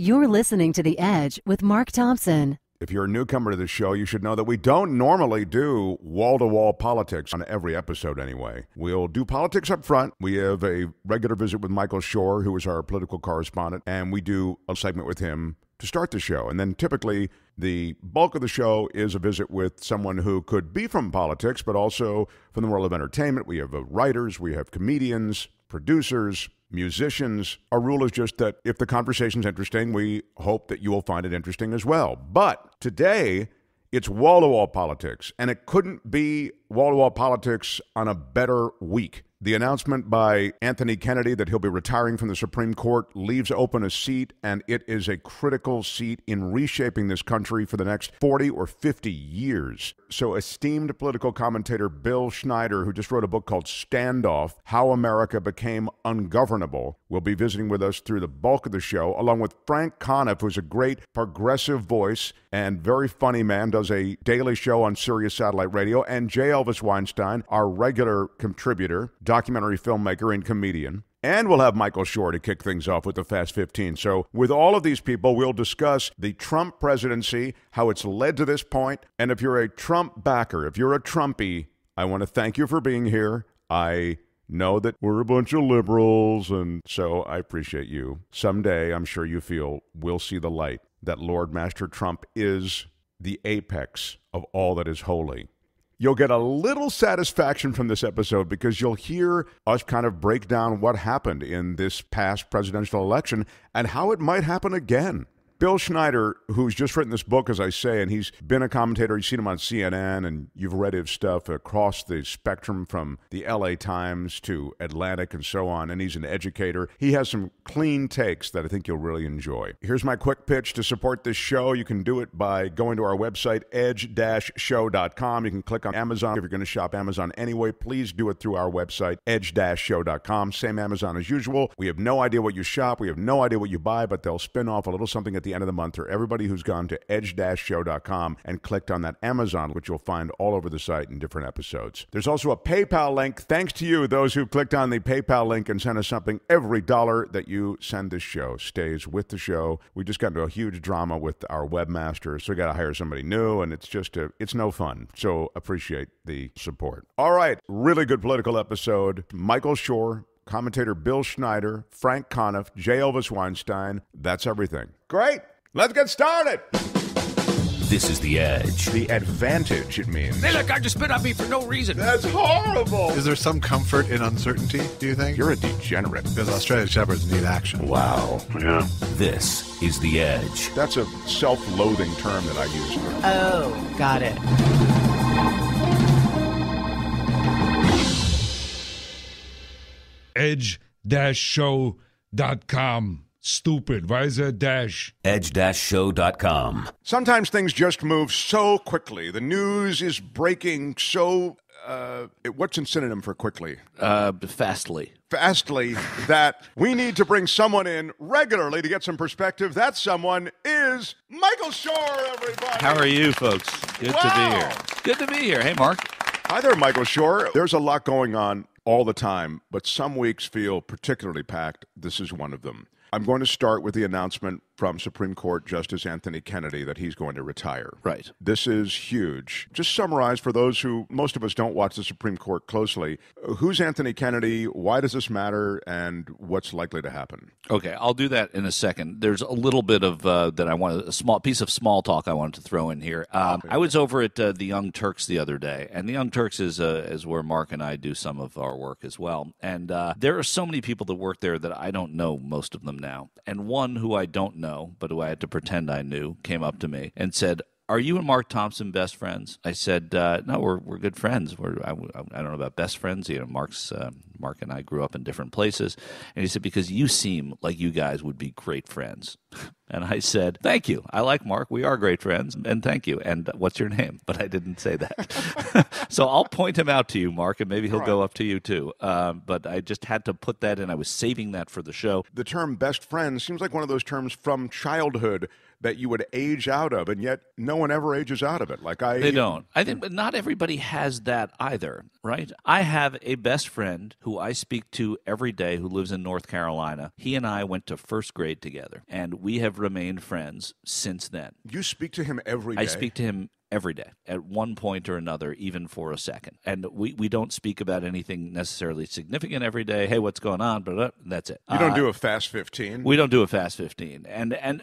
You're listening to The Edge with Mark Thompson. If you're a newcomer to the show, you should know that we don't normally do wall-to-wall politics on every episode anyway. We'll do politics up front. We have a regular visit with Michael Shure, who is our political correspondent, and we do a segment with him to start the show. And then typically the bulk of the show is a visit with someone who could be from politics, but also from the world of entertainment. We have writers, we have comedians, producers, musicians. Our rule is just that if the conversation's interesting, we hope that you will find it interesting as well. But today, it's wall-to-wall politics, and it couldn't be wall-to-wall politics on a better week. The announcement by Anthony Kennedy that he'll be retiring from the Supreme Court leaves open a seat, and it is a critical seat in reshaping this country for the next 40 or 50 years. So esteemed political commentator Bill Schneider, who just wrote a book called Standoff, How America Became Ungovernable, will be visiting with us through the bulk of the show, along with Frank Conniff, who's a great progressive voice and very funny man, does a daily show on Sirius Satellite Radio, and J.Elvis Weinstein, our regular contributor, documentary filmmaker and comedian. And we'll have Michael Shure to kick things off with the Fast 15. So with all of these people, we'll discuss the Trump presidency, how it's led to this point. And if you're a Trump backer, if you're a Trumpy, I want to thank you for being here. I know that we're a bunch of liberals, and so I appreciate you. Someday, I'm sure you feel, we'll see the light, that Lord Master Trump is the apex of all that is holy. You'll get a little satisfaction from this episode because you'll hear us kind of break down what happened in this past presidential election and how it might happen again. Bill Schneider, who's just written this book, as I say, and he's been a commentator. You've seen him on CNN, and you've read his stuff across the spectrum from the LA Times to Atlantic and so on, and he's an educator. He has some clean takes that I think you'll really enjoy. Here's my quick pitch to support this show. You can do it by going to our website, edge-show.com. You can click on Amazon. If you're going to shop Amazon anyway, please do it through our website, edge-show.com. Same Amazon as usual. We have no idea what you shop. We have no idea what you buy, but they'll spin off a little something at the end of the month for everybody who's gone to edge-show.com and clicked on that Amazon, which you'll find all over the site in different episodes. There's also a PayPal link. Thanks to you, those who clicked on the PayPal link and sent us something. Every dollar that you send this show stays with the show. We just got into a huge drama with our webmaster, so we got to hire somebody new, and it's no fun. So appreciate the support. All right, really good political episode. Michael Shure, commentator Bill Schneider, Frank Conniff, J.Elvis Weinstein. That's everything. Great. Let's get started. This is The Edge. The advantage, it means. Hey, look, I just spit on me for no reason. That's horrible. Is there some comfort in uncertainty, do you think? You're a degenerate. Because Australian Shepherds need action. Wow. Yeah. This is The Edge. That's a self-loathing term that I use. Oh, got it. edge-show.com. Stupid. Why is there a dash? Edge-show.com. Sometimes things just move so quickly. The news is breaking so, what's a synonym for quickly? Fastly. Fastly, that we need to bring someone in regularly to get some perspective. That someone is Michael Shure, everybody. How are you, folks? Good to be here. Good to be here. Hey, Mark. Hi there, Michael Shure. There's a lot going on all the time, but some weeks feel particularly packed. This is one of them. I'm going to start with the announcement from Supreme Court Justice Anthony Kennedy that he's going to retire. Right. This is huge. Just summarize for those who, most of us don't watch the Supreme Court closely. Who's Anthony Kennedy? Why does this matter? And what's likely to happen? Okay, I'll do that in a second. There's a little bit of a small piece of small talk I wanted to throw in here. I was over at the Young Turks the other day, and the Young Turks is where Mark and I do some of our work as well. And there are so many people that work there that I don't know most of them now. And one who I don't know, but who I had to pretend I knew, came up to me and said, "Are you and Mark Thompson best friends?" I said, "No, we're good friends. I don't know about best friends. You know, Mark and I grew up in different places." And he said, "Because you seem like you guys would be great friends." And I said, "Thank you. I like Mark. We are great friends, and thank you. And what's your name?" But I didn't say that. So I'll point him out to you, Mark, and maybe he'll go up to you too. But I just had to put that in. I was saving that for the show. The term best friend seems like one of those terms from childhood that you would age out of, and yet no one ever ages out of it. They don't. I think, but not everybody has that either, right? I have a best friend who I speak to every day who lives in North Carolina. He and I went to first grade together, and we have remained friends since then. You speak to him every day? I speak to him every day at one point or another, even for a second. And we don't speak about anything necessarily significant every day. Hey, what's going on? But that's it. You don't do a fast 15? We don't do a fast 15.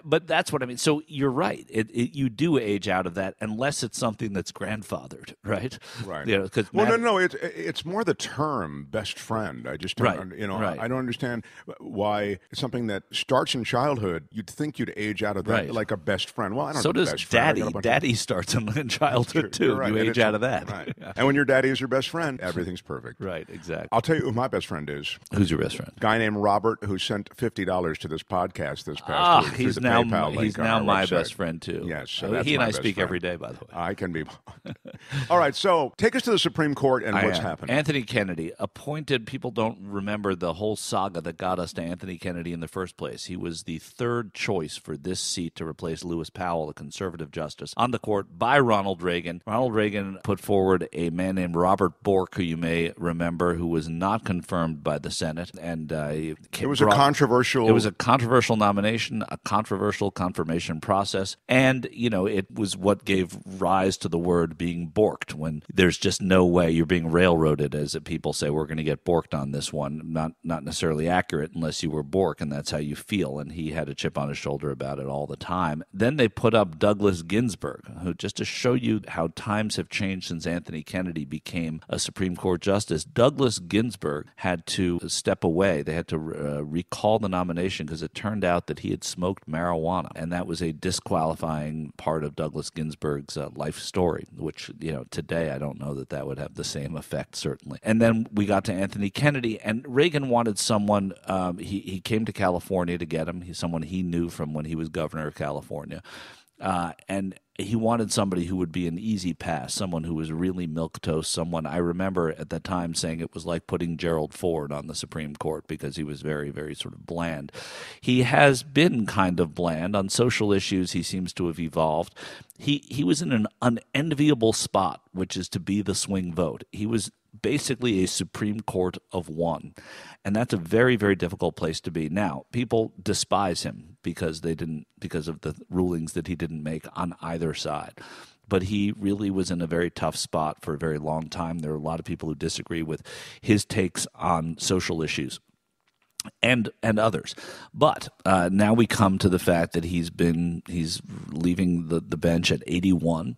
But that's what I mean. So you're right. You do age out of that unless it's something that's grandfathered, right? Right. No. It's more the term best friend. I just don't, Right. I don't understand why it's something that starts in childhood. You'd think you'd age out of that like a best friend. Well, I don't know. So does best friend. daddy. Daddy starts in childhood too. Right. You age out of that. Right. Yeah. And when your daddy is your best friend, everything's perfect. Right, exactly. I'll tell you who my best friend is. Who's your best friend? A guy named Robert who sent $50 to this podcast this past week. He's now my best friend too. Yes. So he and I speak every day, by the way. I can be. All right. So take us to the Supreme Court and what's happened. Anthony Kennedy, appointed. People don't remember the whole saga that got us to Anthony Kennedy in the first place. He was the third choice for this seat to replace Lewis Powell, a conservative justice, on the court by Ronald Reagan. Ronald Reagan put forward a man named Robert Bork, who you may remember, who was not confirmed by the Senate. And it was a controversial nomination, a controversial confirmation process. And, it was what gave rise to the word being borked, when there's just no way you're being railroaded, as people say, we're going to get borked on this one. Not necessarily accurate unless you were Bork, and that's how you feel. And he had a chip on his shoulder about it all the time. Then they put up Douglas Ginsburg, who, just to show you how times have changed since Anthony Kennedy became a Supreme Court justice, Douglas Ginsburg had to step away. They had to recall the nomination because it turned out that he had smoked marijuana, and that was a disqualifying part of Douglas Ginsburg's life story, which, today I don't know that would have the same effect, certainly. And then we got to Anthony Kennedy, and Reagan wanted someone, he came to California to get him. He's someone he knew from when he was governor of California. And he wanted somebody who would be an easy pass, someone who was really milquetoast, someone I remember at the time saying it was like putting Gerald Ford on the Supreme Court because he was very, very sort of bland. He has been kind of bland. On social issues, he seems to have evolved. He was in an unenviable spot, which is to be the swing vote. He was basically a Supreme Court of one. And that's a very, very difficult place to be. Now, people despise him because of the rulings that he didn't make on either side. But he really was in a very tough spot for a very long time. There are a lot of people who disagree with his takes on social issues and others. But now we come to the fact that he's leaving the bench at 81.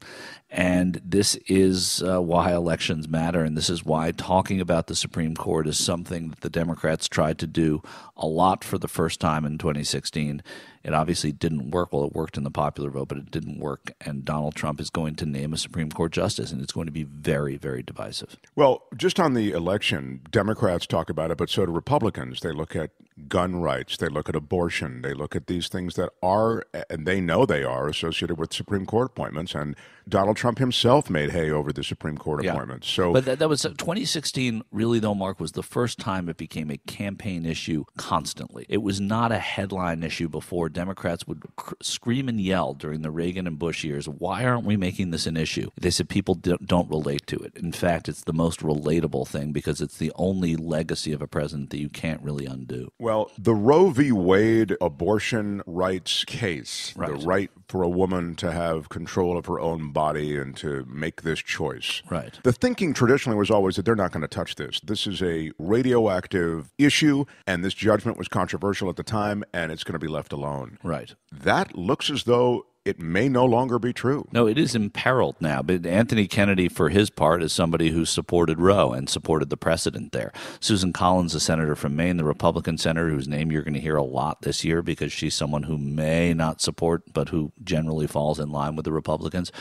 And this is why elections matter, and this is why talking about the Supreme Court is something that the Democrats tried to do a lot for the first time in 2016. It obviously didn't work. Well, it worked in the popular vote, but it didn't work. And Donald Trump is going to name a Supreme Court justice, and it's going to be very, very divisive. Well, just on the election, Democrats talk about it, but so do Republicans. They look at gun rights. They look at abortion. They look at these things that are, and they know they are, associated with Supreme Court appointments. And Donald Trump himself made hay over the Supreme Court appointments. So, but that was 2016. Really, though, Mark, was the first time it became a campaign issue constantly. It was not a headline issue before. Democrats would scream and yell during the Reagan and Bush years, "Why aren't we making this an issue?" They said people don't relate to it. In fact, it's the most relatable thing because it's the only legacy of a president that you can't really undo. Well, the Roe v. Wade abortion rights case, the right for a woman to have control of her own body and to make this choice. Right. The thinking traditionally was always that they're not going to touch this. This is a radioactive issue, and this judgment was controversial at the time, and it's going to be left alone. Right. That looks as though it may no longer be true. No, it is imperiled now. But Anthony Kennedy, for his part, is somebody who supported Roe and supported the precedent there. Susan Collins, a senator from Maine, the Republican senator whose name you're going to hear a lot this year because she's someone who may not support but who generally falls in line with the Republicans.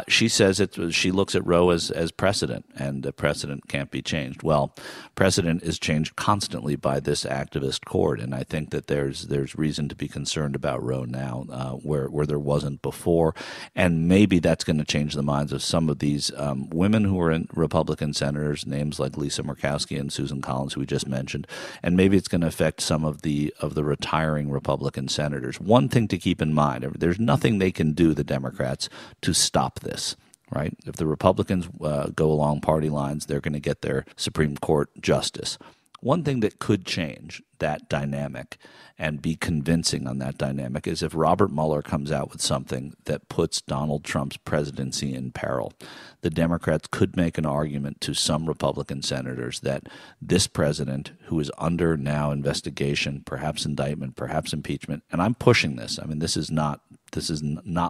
She says she looks at Roe as precedent, and the precedent can't be changed. Well, precedent is changed constantly by this activist court, and I think that there's reason to be concerned about Roe now, where there wasn't before, and maybe that's going to change the minds of some of these women who are in Republican senators, names like Lisa Murkowski and Susan Collins, who we just mentioned, and maybe it's going to affect some of the retiring Republican senators. One thing to keep in mind: there's nothing they can do, the Democrats, to stop this, right? If the Republicans go along party lines, they're going to get their Supreme Court justice. One thing that could change that dynamic and be convincing on that dynamic is if Robert Mueller comes out with something that puts Donald Trump's presidency in peril. The Democrats could make an argument to some Republican senators that this president, who is under now investigation, perhaps indictment, perhaps impeachment, and I'm pushing this. I mean, this is not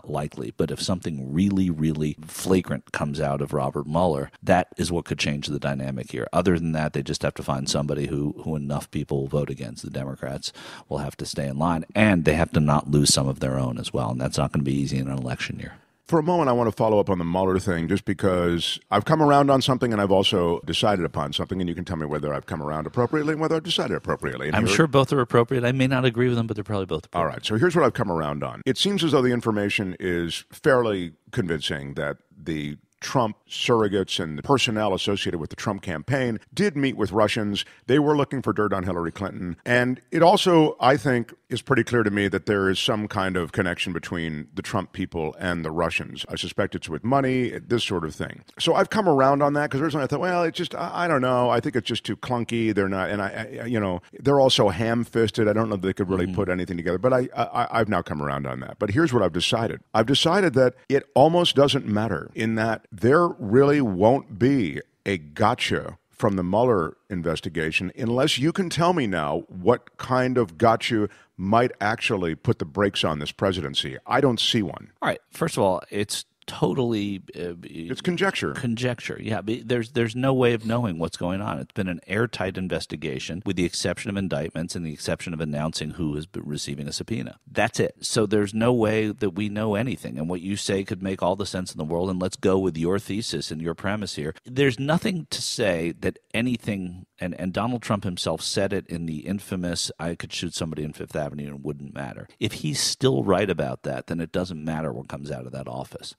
likely, but if something really, really flagrant comes out of Robert Mueller, that is what could change the dynamic here. Other than that, they just have to find somebody who enough people will vote against. The Democrats will have to stay in line, and they have to not lose some of their own as well, and that's not going to be easy in an election year. For a moment, I want to follow up on the Mueller thing just because I've come around on something and I've also decided upon something, and you can tell me whether I've come around appropriately and whether I've decided appropriately. And I'm sure both are appropriate. I may not agree with them, but they're probably both appropriate. All right, so here's what I've come around on. It seems as though the information is fairly convincing that the Trump surrogates and the personnel associated with the Trump campaign did meet with Russians. They were looking for dirt on Hillary Clinton. And it also, I think, is pretty clear to me that there is some kind of connection between the Trump people and the Russians. I suspect it's with money, this sort of thing. So I've come around on that because originally I thought, well, it's just, I don't know. I think it's just too clunky. They're not, and they're also ham-fisted. I don't know that they could really put anything together. But I've now come around on that. But here's what I've decided. I've decided that it almost doesn't matter in that there really won't be a gotcha from the Mueller investigation unless you can tell me now what kind of gotcha might actually put the brakes on this presidency. I don't see one. All right. First of all, it's totally it's conjecture. Conjecture, yeah. There's no way of knowing what's going on. It's been an airtight investigation, with the exception of indictments and the exception of announcing who has been receiving a subpoena. That's it. So there's no way that we know anything. And what you say could make all the sense in the world. And let's go with your thesis and your premise here. There's nothing to say that anything. And Donald Trump himself said it in the infamous, I could shoot somebody in Fifth Avenue and it wouldn't matter. If he's still right about that, then it doesn't matter what comes out of that office.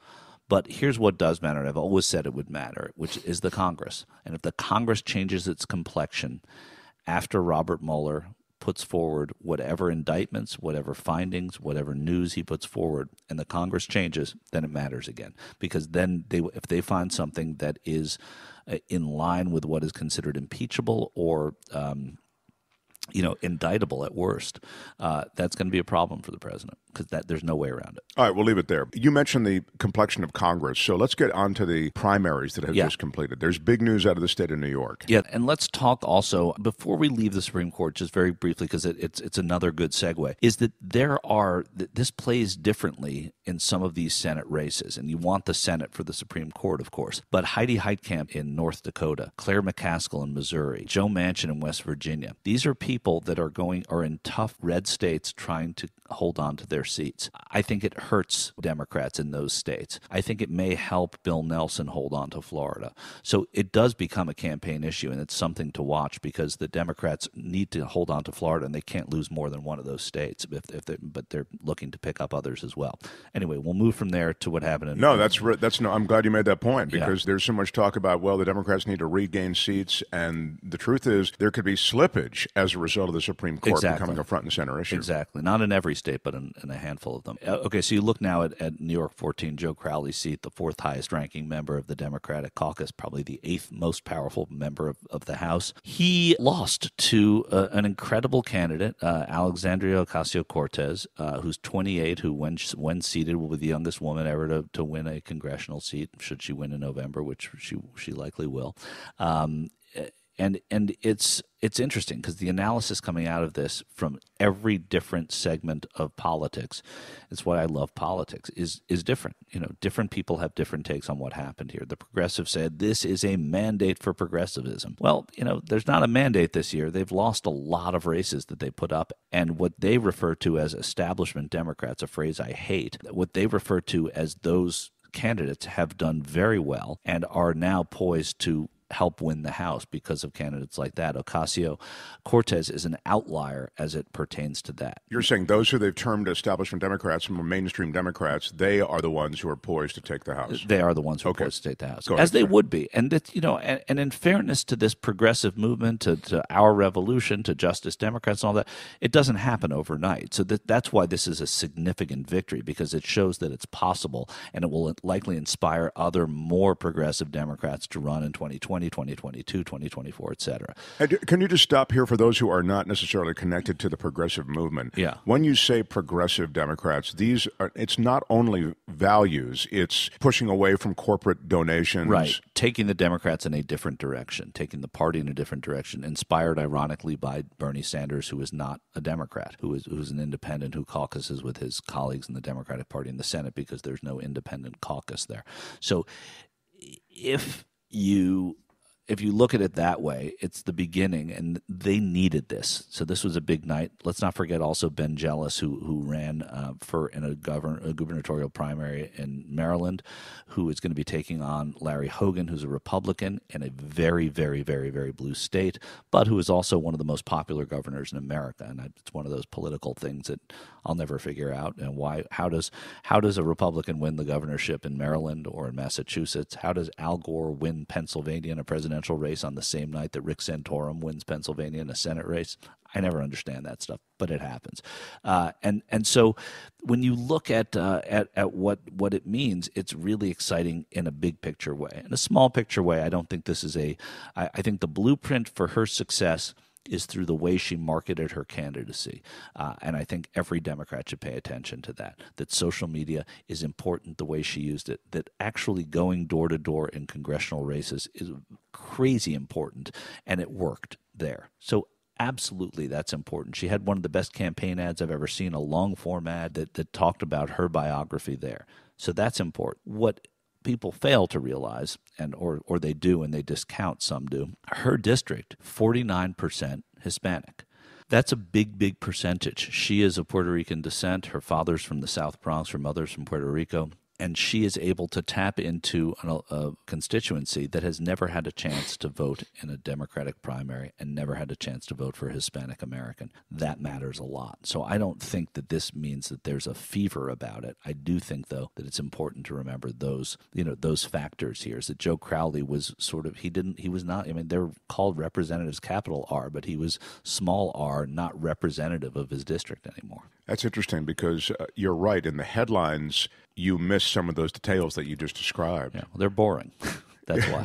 But here's what does matter, and I've always said it would matter, which is the Congress. And if the Congress changes its complexion after Robert Mueller puts forward whatever indictments, whatever findings, whatever news he puts forward, and the Congress changes, then it matters again. Because then if they find something that is in line with what is considered impeachable or indictable at worst, that's going to be a problem for the president because there's no way around it. All right, we'll leave it there. You mentioned the complexion of Congress, so let's get on to the primaries that have just completed. There's big news out of the state of New York. Yeah, and let's talk also, before we leave the Supreme Court, just very briefly, because it's another good segue, is that this plays differently in some of these Senate races, and you want the Senate for the Supreme Court, of course. But Heidi Heitkamp in North Dakota, Claire McCaskill in Missouri, Joe Manchin in West Virginia, these are people that are in tough red states trying to hold on to their seats. I think it hurts Democrats in those states. I think it may help Bill Nelson hold on to Florida. So it does become a campaign issue, and it's something to watch because the Democrats need to hold on to Florida, and they can't lose more than one of those states. But they're looking to pick up others as well. Anyway, we'll move from there to what happened. I'm glad you made that point because there's so much talk about the Democrats need to regain seats, and the truth is there could be slippage as a result of the Supreme Court becoming a front and center issue. Exactly, not in every state, but in a handful of them. Okay, so you look now at New York 14, Joe Crowley's seat, the fourth highest ranking member of the Democratic caucus, probably the eighth most powerful member of the House. He lost to an incredible candidate, Alexandria Ocasio-Cortez, who's 28, who when seated will be the youngest woman ever to win a congressional seat, should she win in November, which she likely will. And it's interesting because the analysis coming out of this from every different segment of politics, it's why I love politics, is different. Different people have different takes on what happened here. The progressives said this is a mandate for progressivism. Well, there's not a mandate this year. They've lost a lot of races that they put up, and what they refer to as establishment Democrats, a phrase I hate, what they refer to as those candidates have done very well and are now poised to help win the House because of candidates like that. Ocasio-Cortez is an outlier as it pertains to that. You're saying those who they've termed establishment Democrats, more mainstream Democrats, they are the ones who are poised to take the House. They are the ones who are poised to take the House, Go ahead, as they would be. And that, and in fairness to this progressive movement, to our revolution, to Justice Democrats and all that, it doesn't happen overnight. So that's why this is a significant victory, because it shows that it's possible, and it will likely inspire other more progressive Democrats to run in 2020, 2022, 2024, et cetera. Can you just stop here for those who are not necessarily connected to the progressive movement? Yeah. When you say progressive Democrats, it's not only values, it's pushing away from corporate donations. Right. Taking the Democrats in a different direction, taking the party in a different direction, inspired ironically by Bernie Sanders, who is not a Democrat, who's an independent who caucuses with his colleagues in the Democratic Party in the Senate because there's no independent caucus there. So if you look at it that way, it's the beginning, and they needed this. So this was a big night. Let's not forget also Ben Jealous, who ran in a gubernatorial primary in Maryland, who is going to be taking on Larry Hogan, who's a Republican in a very, very, very, very blue state, but who is also one of the most popular governors in America. And it's one of those political things that I'll never figure out. And why? How does a Republican win the governorship in Maryland or in Massachusetts? How does Al Gore win Pennsylvania in a presidential race on the same night that Rick Santorum wins Pennsylvania in a Senate race? I never understand that stuff, but it happens. And so when you look at what it means, it's really exciting in a big picture way. In a small picture way, I don't think this is I think the blueprint for her success is through the way she marketed her candidacy. And I think every Democrat should pay attention to that social media is important, the way she used it, that actually going door to door in congressional races is crazy important, and it worked there. So absolutely, that's important. She had one of the best campaign ads I've ever seen, a long-form ad that talked about her biography there. So that's important. What people fail to realize, or they do and they discount, some do, her district, 49% Hispanic. That's a big, big percentage. She is of Puerto Rican descent. Her father's from the South Bronx, her mother's from Puerto Rico. And she is able to tap into a constituency that has never had a chance to vote in a Democratic primary and never had a chance to vote for a Hispanic American. That matters a lot. So I don't think that this means that there's a fever about it. I do think, though, that it's important to remember those factors here. Is that Joe Crowley was they're called representatives capital R, but he was small r, not representative of his district anymore. That's interesting because you're right. In the headlines, you miss some of those details that you just described. Yeah, well, they're boring. That's why.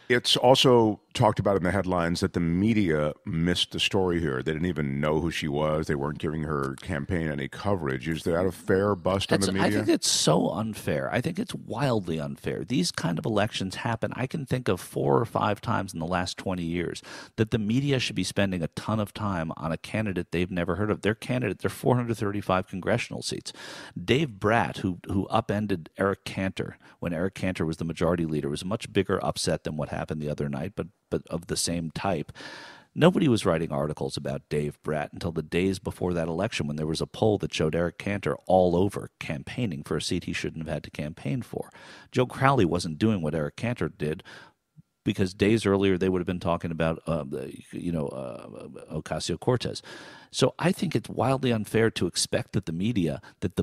It's also talked about in the headlines that the media missed the story here. They didn't even know who she was. They weren't giving her campaign any coverage. Is that a fair bust on the media? I think it's so unfair. I think it's wildly unfair. These kind of elections happen. I can think of 4 or 5 times in the last 20 years that the media should be spending a ton of time on a candidate they've never heard of. Their candidate, they're 435 congressional seats. Dave Bratt, who upended Eric Cantor when Eric Cantor was the majority leader, was a much bigger upset than what happened the other night, but of the same type. Nobody was writing articles about Dave Bratt until the days before that election, when there was a poll that showed Eric Cantor all over campaigning for a seat he shouldn't have had to campaign for. Joe Crowley wasn't doing what Eric Cantor did, because days earlier they would have been talking about Ocasio-Cortez. So I think it's wildly unfair to expect that the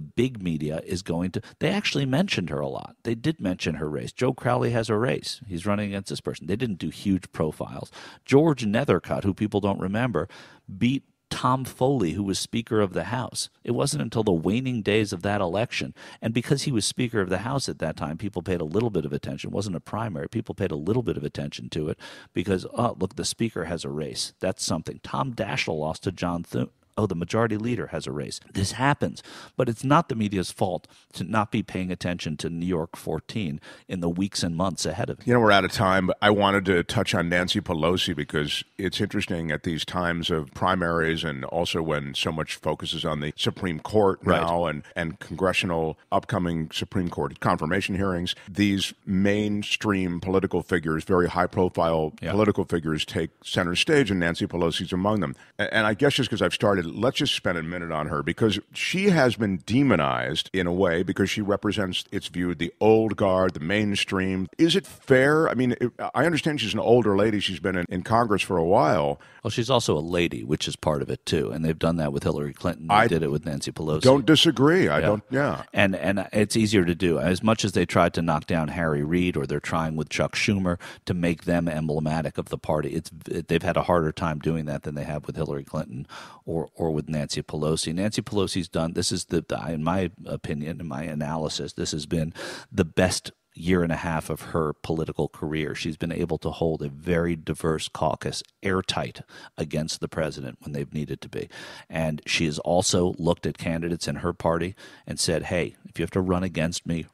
big media is going to – they actually mentioned her a lot. They did mention her race. Joe Crowley has a race. He's running against this person. They didn't do huge profiles. George Nethercutt, who people don't remember, beat Tom Foley, who was Speaker of the House. It wasn't until the waning days of that election, and because he was Speaker of the House at that time, people paid a little bit of attention. It wasn't a primary. People paid a little bit of attention to it because, look, the Speaker has a race. That's something. Tom Daschle lost to John Thune. Oh, the majority leader has a race. This happens, but it's not the media's fault to not be paying attention to New York 14 in the weeks and months ahead of it. We're out of time, but I wanted to touch on Nancy Pelosi because it's interesting at these times of primaries and also when so much focuses on the Supreme Court now and congressional upcoming Supreme Court confirmation hearings. These mainstream political figures, very high-profile political figures, take center stage, and Nancy Pelosi's among them. And I guess just because I've started let's just spend a minute on her, because she has been demonized in a way because she represents, it's viewed, the old guard, the mainstream. Is it fair? I mean, I understand she's an older lady. She's been in Congress for a while. Well, she's also a lady, which is part of it, too. And they've done that with Hillary Clinton. They did it with Nancy Pelosi. Don't disagree. And it's easier to do. As much as they tried to knock down Harry Reid, or they're trying with Chuck Schumer to make them emblematic of the party, they've had a harder time doing that than they have with Hillary Clinton or with Nancy Pelosi. Nancy Pelosi's done, this is in my opinion, in my analysis, this has been the best year and a half of her political career. She's been able to hold a very diverse caucus airtight against the president when they've needed to be. And she has also looked at candidates in her party and said, hey, if you have to run against me,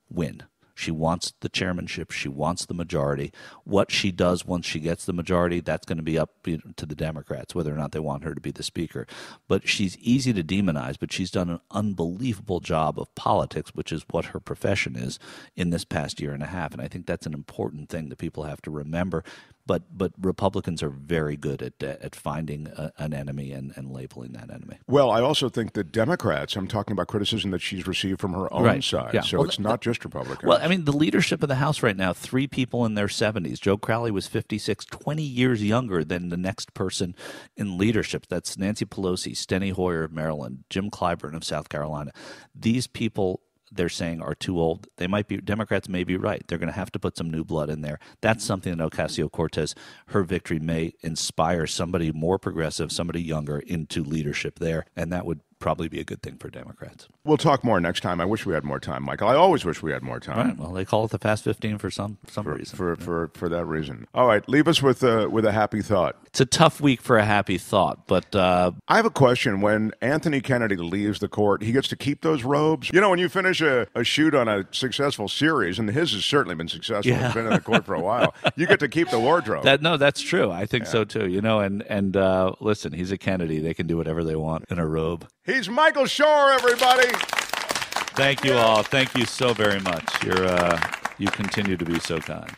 win. She wants the chairmanship. She wants the majority. What she does once she gets the majority, that's going to be up to the Democrats, whether or not they want her to be the speaker. But she's easy to demonize, but she's done an unbelievable job of politics, which is what her profession is, in this past year and a half. And I think that's an important thing that people have to remember. But Republicans are very good at finding an enemy and labeling that enemy. Well, I also think that Democrats, I'm talking about criticism that she's received from her own side. Yeah. So it's not just Republicans. Well, I mean, the leadership of the House right now, 3 people in their 70s. Joe Crowley was 56, 20 years younger than the next person in leadership. That's Nancy Pelosi, Steny Hoyer of Maryland, Jim Clyburn of South Carolina. These people, they're saying, are too old. They might be, Democrats may be right. They're going to have to put some new blood in there. That's something that Ocasio-Cortez, her victory may inspire somebody more progressive, somebody younger into leadership there, and that would probably be a good thing for Democrats. We'll talk more next time. I wish we had more time, Michael. I always wish we had more time. Right. Well, they call it the Fast 15 for some reason. For that reason. All right, leave us with a happy thought. It's a tough week for a happy thought, but I have a question. When Anthony Kennedy leaves the court, he gets to keep those robes? You know, when you finish a shoot on a successful series, and his has certainly been successful, it's been in the court for a while, you get to keep the wardrobe. That's true. I think so too. You know, and listen, he's a Kennedy. They can do whatever they want in a robe. He's Michael Shure, everybody. Thank you all. Thank you so very much. You continue to be so kind.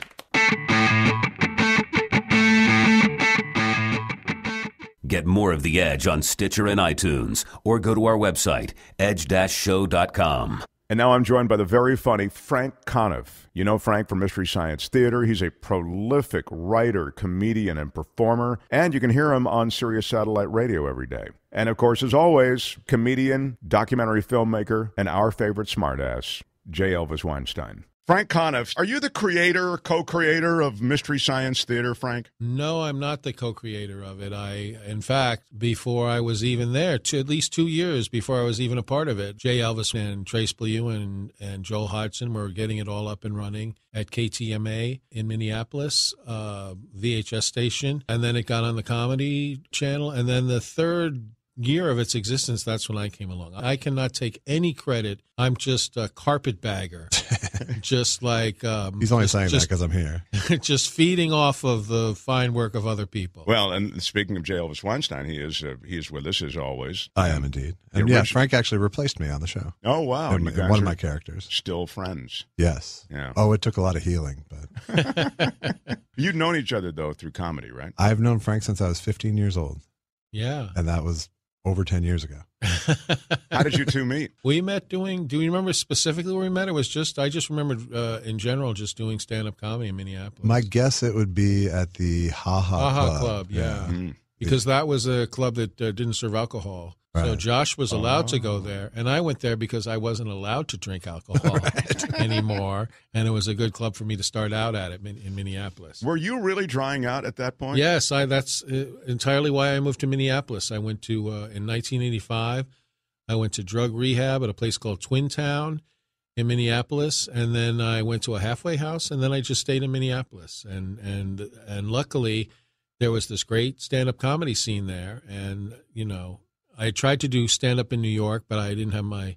Get more of The Edge on Stitcher and iTunes, or go to our website, edge-show.com. And now I'm joined by the very funny Frank Conniff. You know Frank from Mystery Science Theater. He's a prolific writer, comedian, and performer, and you can hear him on Sirius Satellite Radio every day. And of course, as always, comedian, documentary filmmaker, and our favorite smartass, J.Elvis Weinstein. Frank Conniff, are you the creator or co-creator of Mystery Science Theater, Frank? No, I'm not the co-creator of it. In fact, before I was even there, at least 2 years before I was even a part of it, J.Elvis and Trace Blew and Joel Hodgson were getting it all up and running at KTMA in Minneapolis, VHS station. And then it got on the Comedy Channel. And then the third year of its existence, that's when I came along. I cannot take any credit. I'm just a carpetbagger. Just like he's only saying that because I'm here. Just feeding off of the fine work of other people. Well, and speaking of J.Elvis Weinstein, he is with us as always. I am indeed. And yeah, Frank actually replaced me on the show. Oh wow! In one of my characters. Still friends. Yes. Yeah. Oh, it took a lot of healing, but you've known each other though through comedy, right? I've known Frank since I was 15 years old. Yeah. And that was over 10 years ago. How did you two meet? We met do you remember specifically where we met? It was I just remembered in general just doing stand-up comedy in Minneapolis. My guess it would be at the Ha Ha Club. Yeah. Mm-hmm. Because that was a club that didn't serve alcohol. Right. So Josh was allowed to go there, and I went there because I wasn't allowed to drink alcohol anymore, and it was a good club for me to start out at in Minneapolis. Were you really drying out at that point? Yes, that's entirely why I moved to Minneapolis. I went to, in 1985, I went to drug rehab at a place called Twin Town in Minneapolis, and then I went to a halfway house, and then I just stayed in Minneapolis. And luckily, there was this great stand-up comedy scene there, and, you know, I tried to do stand-up in New York, but I didn't have my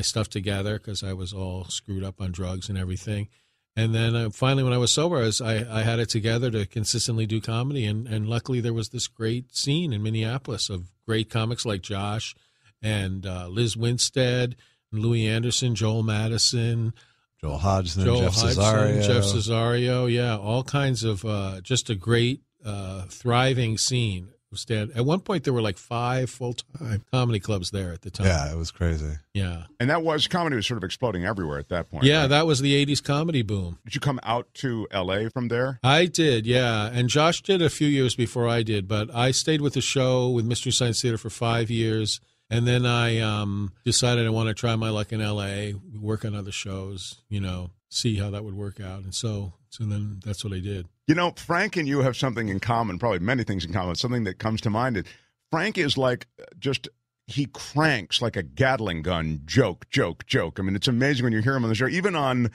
stuff together because I was all screwed up on drugs and everything. And then finally, when I was sober, I had it together to consistently do comedy. And luckily, there was this great scene in Minneapolis of great comics like Josh and Liz Winstead, and Louis Anderson, Joel Madison, Joel Hodgson, Jeff Cesario. Yeah, all kinds of just a great thriving scene At one point, there were like 5 full-time comedy clubs there at the time. Yeah, it was crazy. Yeah. And comedy was sort of exploding everywhere at that point. Yeah, right? that was the 80s comedy boom. Did you come out to L.A. from there? I did, yeah. And Josh did a few years before I did, but I stayed with the show with Mystery Science Theater for 5 years. And then I decided I want to try my luck in L.A., work on other shows, see how that would work out. And so then that's what I did. Frank and you have something in common, probably many things in common. Something that comes to mind is Frank is like he cranks like a Gatling gun, joke. I mean, it's amazing when you hear him on the show, even on,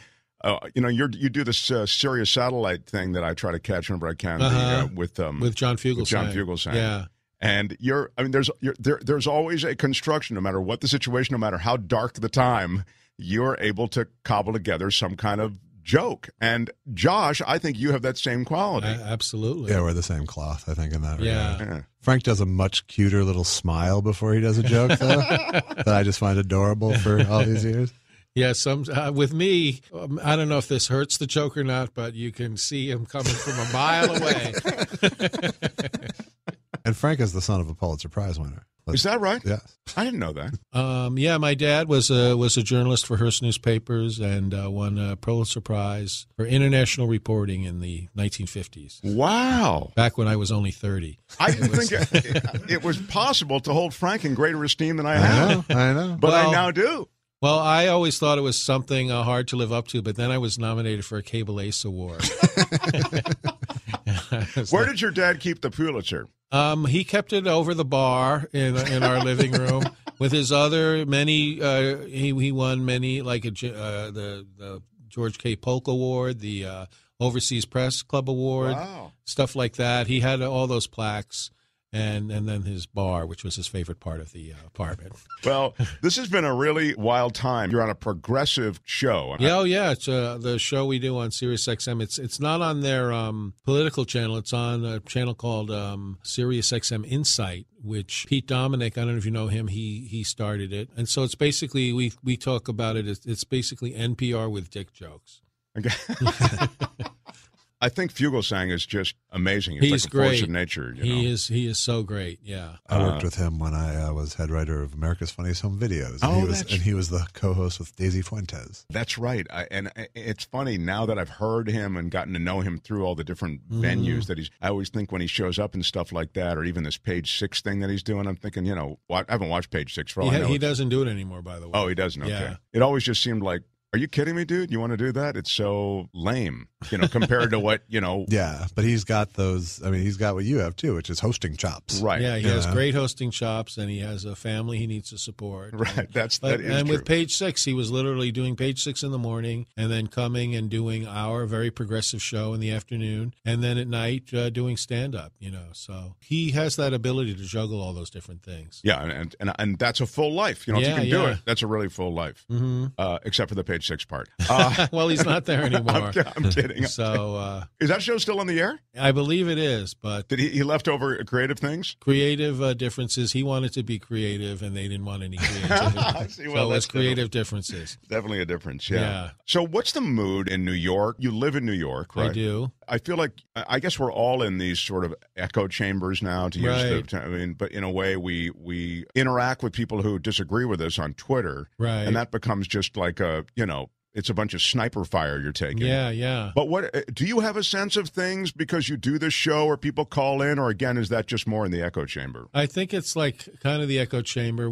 you do this Sirius satellite thing that I try to catch whenever I can with John Fugelsang. Yeah. And there's always a construction, no matter what the situation, no matter how dark the time, you're able to cobble together some kind of joke. And Josh, I think you have that same quality. Absolutely. Yeah, we're the same cloth, I think, in that regard. Yeah. Frank does a much cuter little smile before he does a joke, though, that I just find adorable for all these years. Yeah, with me, I don't know if this hurts the joke or not, but you can see him coming from a mile away. And Frank is the son of a Pulitzer Prize winner. Is that right? Yes. I didn't know that. Yeah, my dad was a journalist for Hearst newspapers and won a Pulitzer Prize for international reporting in the 1950s. Wow. Back when I was only 30. I didn't think it was possible to hold Frank in greater esteem than I have. I know. But I now do. Well, I always thought it was something hard to live up to, but then I was nominated for a Cable Ace Award. Where did your dad keep the Pulitzer? He kept it over the bar in our living room with his other many. He won many, like the George K. Polk Award, the Overseas Press Club Award, stuff like that. He had all those plaques. And then his bar, which was his favorite part of the apartment. Well, this has been a really wild time. You're on a progressive show. Yeah. It's the show we do on Sirius XM. It's not on their political channel. It's on a channel called Sirius XM Insight, which Pete Dominick, I don't know if you know him, he started it. And so it's basically, we talk about it, it's basically NPR with dick jokes. Okay. I think Fugelsang is just amazing. He's like a great. Force of nature. He is so great. Yeah. I worked with him when I was head writer of America's Funniest Home Videos. And he was the co-host with Daisy Fuentes. That's right. And it's funny now that I've heard him and gotten to know him through all the different venues that I always think when he shows up and stuff like that, or even this Page 6 thing that he's doing, I'm thinking, I haven't watched Page 6 for all I know. He doesn't do it anymore, by the way. Oh, he doesn't. Okay. Yeah. It always just seemed like, are you kidding me, dude? You want to do that? It's so lame, compared to what, Yeah, but he's got those, he's got what you have, too, which is hosting chops. Right. Yeah, he has great hosting chops, and he has a family he needs to support. Right, that is And true. with Page 6, he was literally doing Page 6 in the morning, and then coming and doing our very progressive show in the afternoon, and then at night doing stand-up, So he has that ability to juggle all those different things. Yeah, and that's a full life. If you can do it, that's a really full life, except for the Page 6 part. Well, he's not there anymore. I'm kidding. So is that show still on the air? I believe it is, but did he left over creative things? Creative differences. He wanted to be creative, and they didn't want any creativity. So it's creative differences. Definitely a difference. Yeah. So what's the mood in New York? You live in New York, right? I do. I feel like I guess we're all in these sort of echo chambers now, to use the term. But in a way, we interact with people who disagree with us on Twitter, right? And that becomes just like it's a bunch of sniper fire you're taking. Yeah. But what do you have a sense of things because you do this show, or people call in, or again, is that just more in the echo chamber? I think it's like kind of the echo chamber.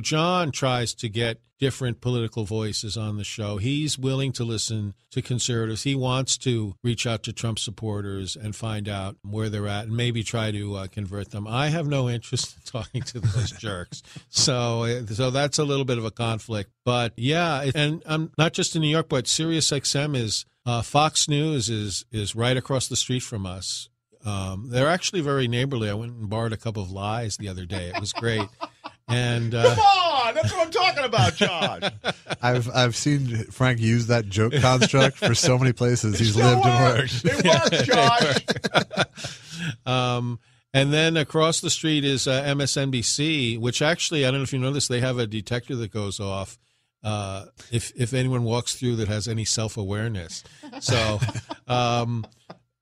John tries to get different political voices on the show. He's willing to listen to conservatives. He wants to reach out to Trump supporters and find out where they're at and maybe try to convert them. I have no interest in talking to those jerks. So that's a little bit of a conflict. But yeah, and I'm not just in New York, but Sirius XM is Fox News is right across the street from us. They're actually very neighborly. I went and borrowed a couple of lies the other day. It was great. And come on, that's what I'm talking about, Josh. I've seen Frank use that joke construct for so many places he's lived and worked. It works, Josh. And then across the street is MSNBC, which actually, I don't know if you know this, they have a detector that goes off if anyone walks through that has any self-awareness. So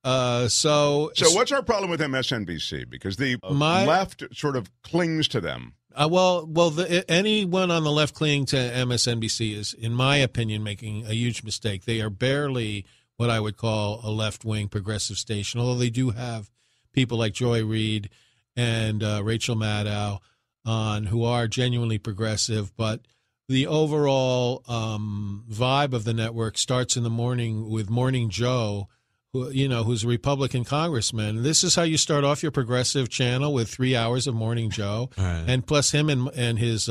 So what's our problem with MSNBC? Because the left sort of clings to them. Anyone on the left clinging to MSNBC is, in my opinion, making a huge mistake. They are barely what I would call a left-wing progressive station, although they do have people like Joy Reid and Rachel Maddow on who are genuinely progressive. But the overall vibe of the network starts in the morning with Morning Joe, who's a Republican congressman. This is how you start off your progressive channel, with 3 hours of Morning Joe, right. And plus him and his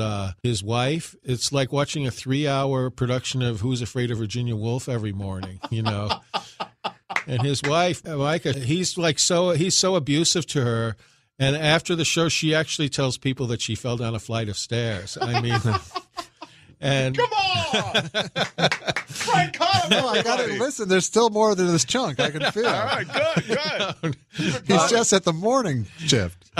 wife. It's like watching a 3-hour production of Who's Afraid of Virginia Woolf every morning, And his wife, Micah, he's so abusive to her. And after the show, she actually tells people that she fell down a flight of stairs. I mean. And come on, Frank Conniff. No, I got to listen. There's still more than this chunk. I can feel. All right, good. He's just at the morning shift.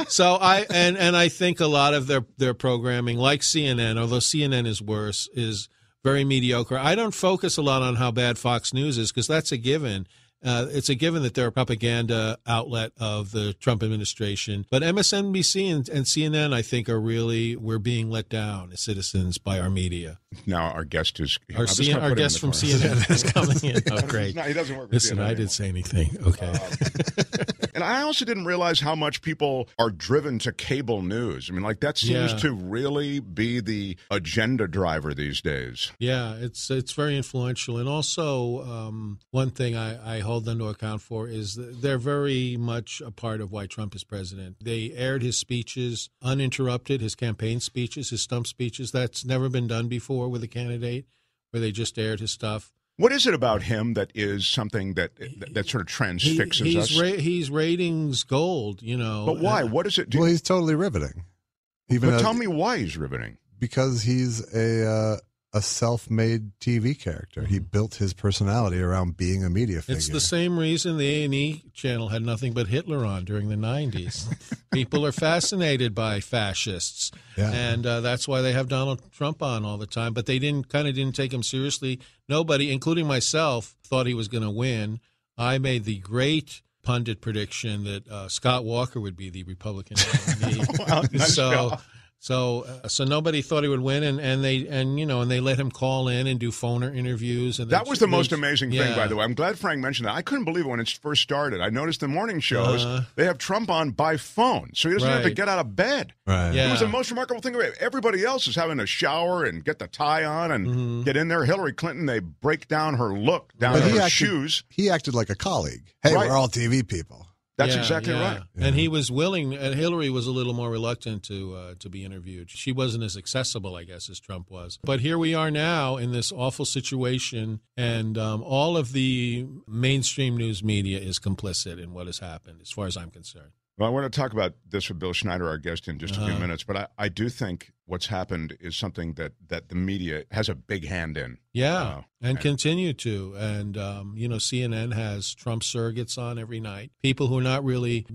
So I think a lot of their programming, like CNN, although CNN is worse, is very mediocre. I don't focus a lot on how bad Fox News is, because that's a given. It's a given that they're a propaganda outlet of the Trump administration. But MSNBC and CNN, I think, we're being let down as citizens by our media. Now our guest is... Our guest from CNN is coming in. Oh, great. No, he doesn't work with Listen, CNN I didn't say anything. Okay. And I also didn't realize how much people are driven to cable news. I mean, like, that seems to really be the agenda driver these days. Yeah, it's very influential. And also, one thing I hold them to account for is that they're very much a part of why Trump is president. They aired his speeches uninterrupted, his campaign speeches, his stump speeches. That's never been done before with a candidate, where they just aired his stuff. What is it about him that is something that sort of transfixes us? He's ratings gold, But why? What is it? Well, he's totally riveting. Tell me why he's riveting. Because he's a self-made TV character. He built his personality around being a media figure. It's the same reason the A&E channel had nothing but Hitler on during the 90s. People are fascinated by fascists, and that's why they have Donald Trump on all the time. But they didn't take him seriously. Nobody, including myself, thought he was going to win. I made the great pundit prediction that Scott Walker would be the Republican nominee. Wow, nice job. So nobody thought he would win, and they let him call in and do phoner interviews. And that was the most amazing thing, by the way. I'm glad Frank mentioned that. I couldn't believe it when it first started. I noticed the morning shows, they have Trump on by phone, so he doesn't have to get out of bed. Right. Yeah. It was the most remarkable thing. Everybody else is having a shower and get the tie on and get in there. Hillary Clinton, they break down her look, down to her shoes. He acted like a colleague. Hey, we're all TV people. That's exactly right. Yeah. And he was willing, and Hillary was a little more reluctant to be interviewed. She wasn't as accessible, I guess, as Trump was. But here we are now in this awful situation, and all of the mainstream news media is complicit in what has happened, as far as I'm concerned. Well, I want to talk about this with Bill Schneider, our guest, in just a few minutes. But I do think what's happened is something that the media has a big hand in. Yeah, and continue to. And, CNN has Trump surrogates on every night. People who are not really,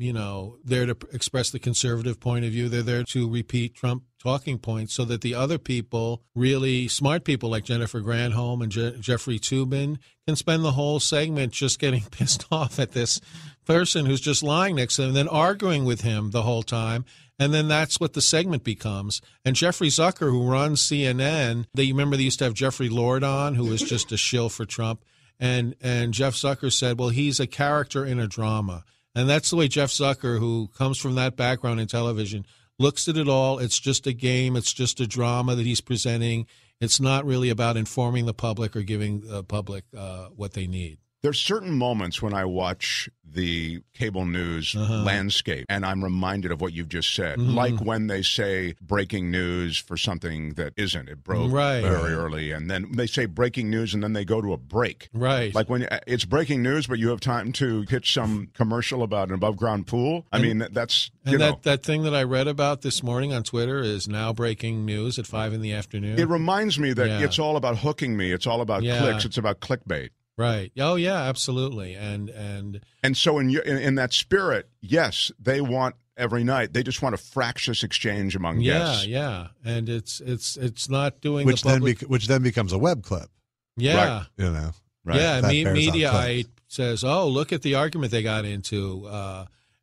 there to express the conservative point of view. They're there to repeat Trump talking points so that the other people, really smart people like Jennifer Granholm and Jeffrey Toobin, can spend the whole segment just getting pissed off at this person who's just lying next to him and then arguing with him the whole time. And then that's what the segment becomes. And Jeffrey Zucker, who runs CNN, you remember they used to have Jeffrey Lord on, who was just a shill for Trump. And Jeff Zucker said, well, he's a character in a drama. And that's the way Jeff Zucker, who comes from that background in television, looks at it all. It's just a game. It's just a drama that he's presenting. It's not really about informing the public or giving the public what they need. There's certain moments when I watch the cable news landscape, and I'm reminded of what you've just said. Like when they say breaking news for something that isn't. It broke very early, and then they say breaking news, and then they go to a break. Right. Like when it's breaking news, but you have time to pitch some commercial about an above-ground pool. I mean, that's, that thing that I read about this morning on Twitter is now breaking news at 5 in the afternoon. It reminds me that it's all about hooking me. It's all about clicks. It's about clickbait. Right. Oh, yeah, absolutely. And so in that spirit, yes, they want every night. They just want a fractious exchange among guests. Yeah. And it's not doing which the public. which then becomes a web clip. Yeah. Right. Right. Yeah, media. I says, "Oh, look at the argument they got into,"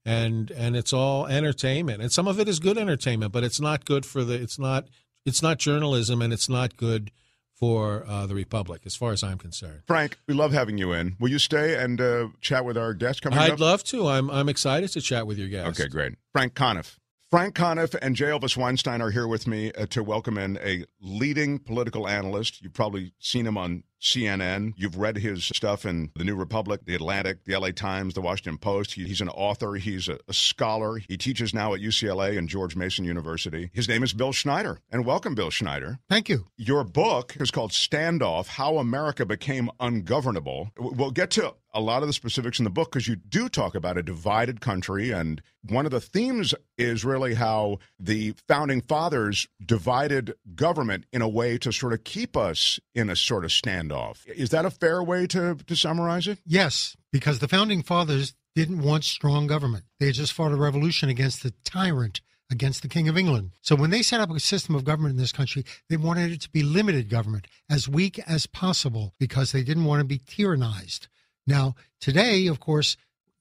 and it's all entertainment, and some of it is good entertainment, but it's not good for it's not journalism, and it's not good for the Republic, as far as I'm concerned. Frank, we love having you in. Will you stay and chat with our guest coming up? I'd love to. I'm excited to chat with your guest. Okay, great. Frank Conniff. Frank Conniff and J.Elvis Weinstein are here with me to welcome in a leading political analyst. You've probably seen him on CNN. You've read his stuff in The New Republic, The Atlantic, The LA Times, The Washington Post. He's an author. He's a scholar. He teaches now at UCLA and George Mason University. His name is Bill Schneider. And welcome, Bill Schneider. Thank you. Your book is called Standoff, How America Became Ungovernable. We'll get to a lot of the specifics in the book because you do talk about a divided country, and one of the themes is really how the founding fathers divided government in a way to sort of keep us in a sort of standoff. Is that a fair way to summarize it? Yes, because the founding fathers didn't want strong government. They had just fought a revolution against the tyrant, against the King of England. So when they set up a system of government in this country, they wanted it to be limited government, as weak as possible, because they didn't want to be tyrannized. Now, today, of course,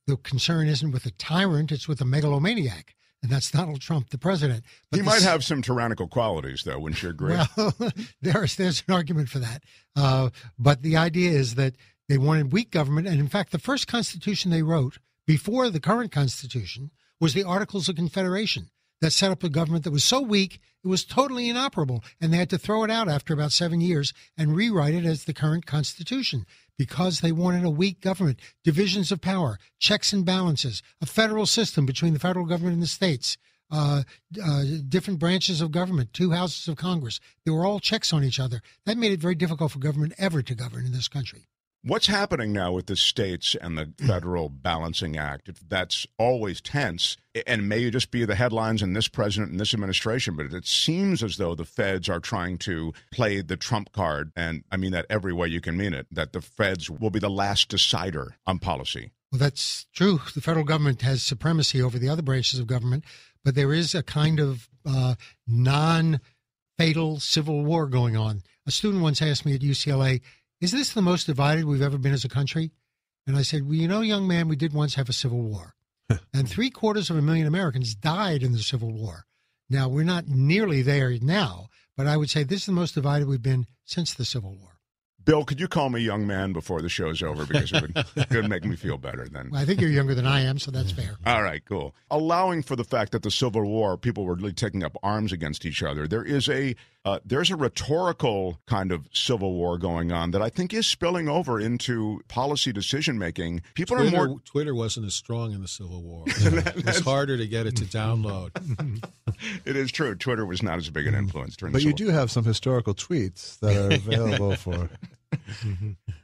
the concern isn't with a tyrant, it's with a megalomaniac, and that's Donald Trump, the president. But he might have some tyrannical qualities, though, wouldn't you agree? Well, there's an argument for that. But the idea is that they wanted weak government, and in fact, the first Constitution they wrote, before the current Constitution, was the Articles of Confederation that set up a government that was so weak it was totally inoperable, and they had to throw it out after about 7 years and rewrite it as the current Constitution because they wanted a weak government, divisions of power, checks and balances, a federal system between the federal government and the states, different branches of government, 2 houses of Congress. They were all checks on each other. That made it very difficult for government ever to govern in this country. What's happening now with the states and the Federal Balancing Act? That's always tense, and may just be the headlines in this president and this administration, but it seems as though the feds are trying to play the Trump card, and I mean that every way you can mean it, that the feds will be the last decider on policy. Well, that's true. The federal government has supremacy over the other branches of government, but there is a kind of non-fatal civil war going on. A student once asked me at UCLA, "Is this the most divided we've ever been as a country?" And I said, "Well, you know, young man, we did once have a civil war. And 750,000 Americans died in the Civil War. Now, we're not nearly there now, but I would say this is the most divided we've been since the Civil War." Bill, could you call me young man before the show's over? Because it would make me feel better then. Well, I think you're younger than I am, so that's fair. All right, cool. Allowing for the fact that the Civil War, people were really taking up arms against each other, there's a rhetorical kind of civil war going on that I think is spilling over into policy decision-making. Twitter wasn't as strong in the Civil War. It was harder to get it to download. It is true. Twitter was not as big an influence during the But Civil you do have some historical tweets that are available for...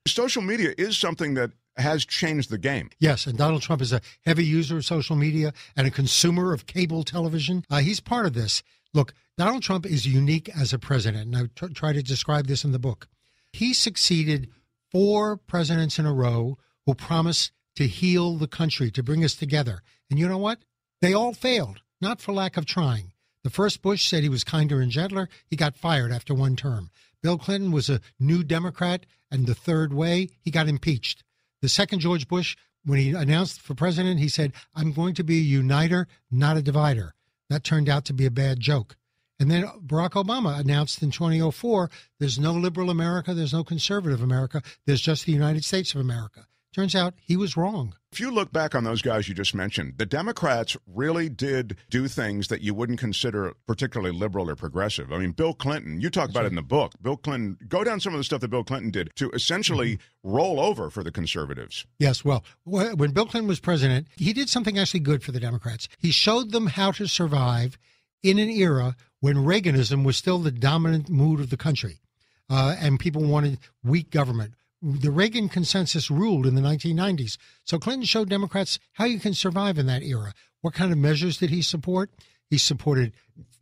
Social media is something that has changed the game. Yes, and Donald Trump is a heavy user of social media and a consumer of cable television. He's part of this. Look, Donald Trump is unique as a president, and I try to describe this in the book. He succeeded 4 presidents in a row who promised to heal the country, to bring us together. And you know what? They all failed, not for lack of trying. The first Bush said he was kinder and gentler. He got fired after 1 term. Bill Clinton was a new Democrat, and the third way, he got impeached. The second George Bush, when he announced for president, he said, "I'm going to be a uniter, not a divider." That turned out to be a bad joke. And then Barack Obama announced in 2004, there's no liberal America, there's no conservative America, there's just the United States of America. Turns out he was wrong. If you look back on those guys you just mentioned, the Democrats really did do things that you wouldn't consider particularly liberal or progressive. I mean, Bill Clinton, you talk about it in the book. Bill Clinton, go down some of the stuff that Bill Clinton did to essentially roll over for the conservatives. Yes, well, when Bill Clinton was president, he did something actually good for the Democrats. He showed them how to survive in an era when Reaganism was still the dominant mood of the country, and people wanted weak government. The Reagan consensus ruled in the 1990s. So Clinton showed Democrats how you can survive in that era. What kind of measures did he support? He supported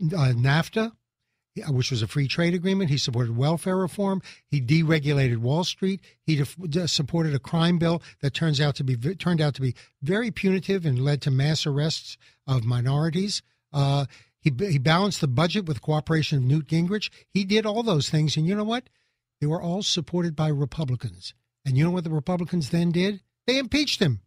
NAFTA, which was a free trade agreement. He supported welfare reform. He deregulated Wall Street. He supported a crime bill that turned out to be very punitive and led to mass arrests of minorities. He balanced the budget with cooperation of Newt Gingrich. He did all those things. And you know what? They were all supported by Republicans. And you know what the Republicans then did? They impeached him.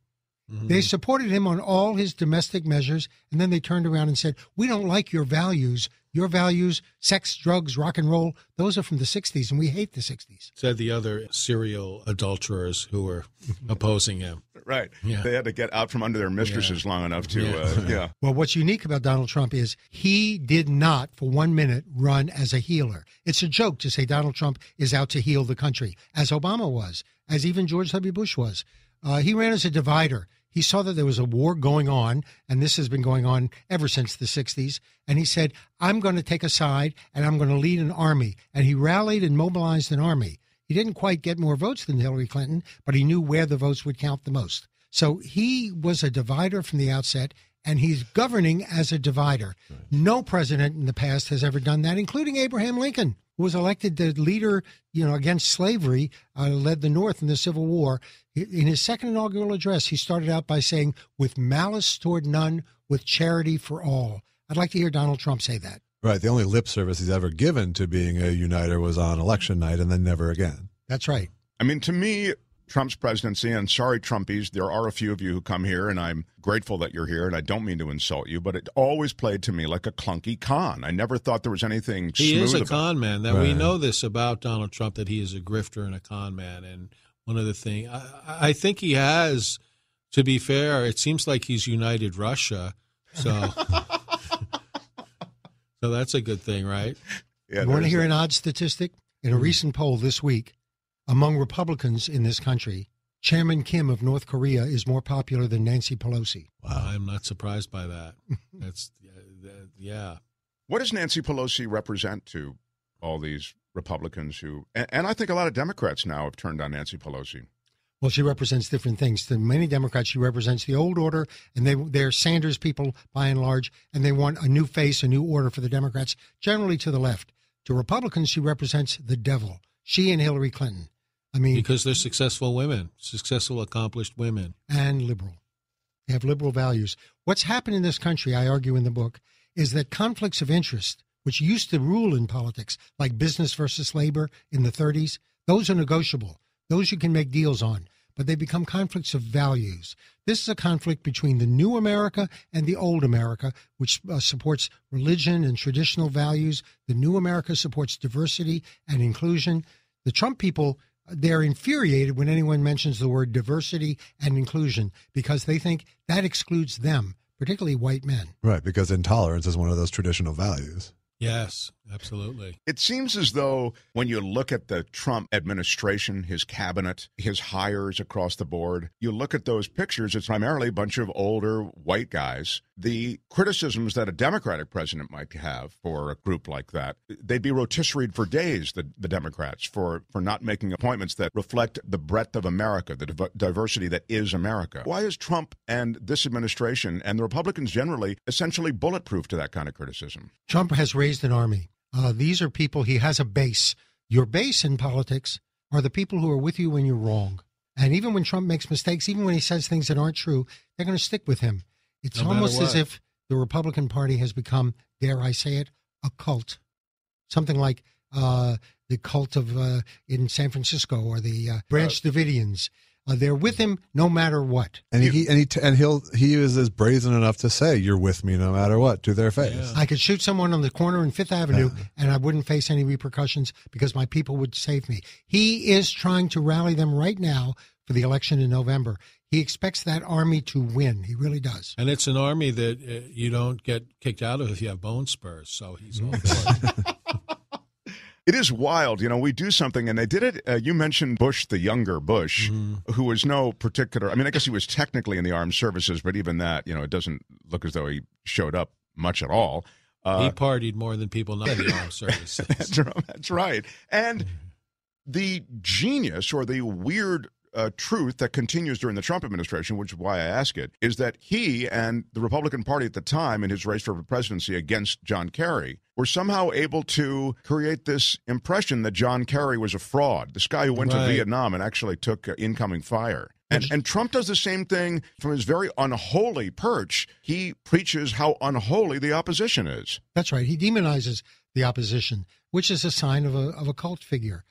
They supported him on all his domestic measures, and then they turned around and said, we don't like your values. Your values, sex, drugs, rock and roll, those are from the 60s, and we hate the 60s. Said the other serial adulterers who were opposing him. Right. Yeah. They had to get out from under their mistresses long enough to, Well, what's unique about Donald Trump is he did not, for 1 minute, run as a healer. It's a joke to say Donald Trump is out to heal the country, as Obama was, as even George W. Bush was. He ran as a divider. He saw that there was a war going on, and this has been going on ever since the 60s. And he said, I'm going to take a side, and I'm going to lead an army. And he rallied and mobilized an army. He didn't quite get more votes than Hillary Clinton, but he knew where the votes would count the most. So he was a divider from the outset, and he's governing as a divider. No president in the past has ever done that, including Abraham Lincoln, who was elected the leader, against slavery, led the North in the Civil War. In his second inaugural address, he started out by saying, with malice toward none, with charity for all. I'd like to hear Donald Trump say that. Right. The only lip service he's ever given to being a uniter was on election night and then never again. That's right. I mean, to me, Trump's presidency, and sorry, Trumpies, there are a few of you who come here, and I'm grateful that you're here, and I don't mean to insult you, but it always played to me like a clunky con. I never thought there was anything smooth about it. He is a con man. That we know this about Donald Trump, that he is a grifter and a con man. And one of the things, I think he has, to be fair, it seems like he's united Russia. So, so that's a good thing, right? Yeah, you want to hear an odd statistic? In a recent poll this week, among Republicans in this country, Chairman Kim of North Korea is more popular than Nancy Pelosi. Wow. I'm not surprised by that. That's, yeah. What does Nancy Pelosi represent to all these Republicans who, and I think a lot of Democrats now have turned on Nancy Pelosi? Well, she represents different things. To many Democrats, she represents the old order, and they're Sanders people by and large, and they want a new face, a new order for the Democrats, generally to the left. To Republicans, she represents the devil. She and Hillary Clinton. I mean, because they're successful women, successful, accomplished women. And liberal. They have liberal values. What's happened in this country, I argue in the book, is that conflicts of interest, which used to rule in politics, like business versus labor in the 30s, those are negotiable. Those you can make deals on, but they become conflicts of values. This is a conflict between the new America and the old America, which supports religion and traditional values. The new America supports diversity and inclusion. The Trump people, they're infuriated when anyone mentions the word diversity and inclusion because they think that excludes them, particularly white men. Right, because intolerance is one of those traditional values. Yes, absolutely. It seems as though when you look at the Trump administration, his cabinet, his hires across the board, you look at those pictures, it's primarily a bunch of older white guys. The criticisms that a Democratic president might have for a group like that, they'd be rotisseried for days, the Democrats, for not making appointments that reflect the breadth of America, the diversity that is America. Why is Trump and this administration and the Republicans generally essentially bulletproof to that kind of criticism? Trump has raised an army. These are people, he has a base. Your base in politics are the people who are with you when you're wrong. And even when Trump makes mistakes, even when he says things that aren't true, they're going to stick with him. It's almost as if the Republican Party has become, dare I say it, a cult. Something like the cult of in San Francisco or the Branch Davidians. They're with him no matter what. And he is as brazen enough to say, "You're with me no matter what," to their face. Yeah. I could shoot someone on the corner in Fifth Avenue, and I wouldn't face any repercussions because my people would save me. He is trying to rally them right now for the election in November. He expects that army to win. He really does. And it's an army that you don't get kicked out of if you have bone spurs. So he's all for it. It is wild. We do something, and they did it. You mentioned Bush, the younger Bush, who was no particular, I guess he was technically in the armed services, but even that, it doesn't look as though he showed up much at all. He partied more than people not in the armed services. That's right. And the genius or the weird truth that continues during the Trump administration, which is why I ask it, is that he and the Republican Party at the time in his race for presidency against John Kerry were somehow able to create this impression that John Kerry was a fraud, this guy who went to Vietnam and actually took incoming fire. And Trump does the same thing from his very unholy perch. He preaches how unholy the opposition is. That's right. He demonizes the opposition, which is a sign of a cult figure.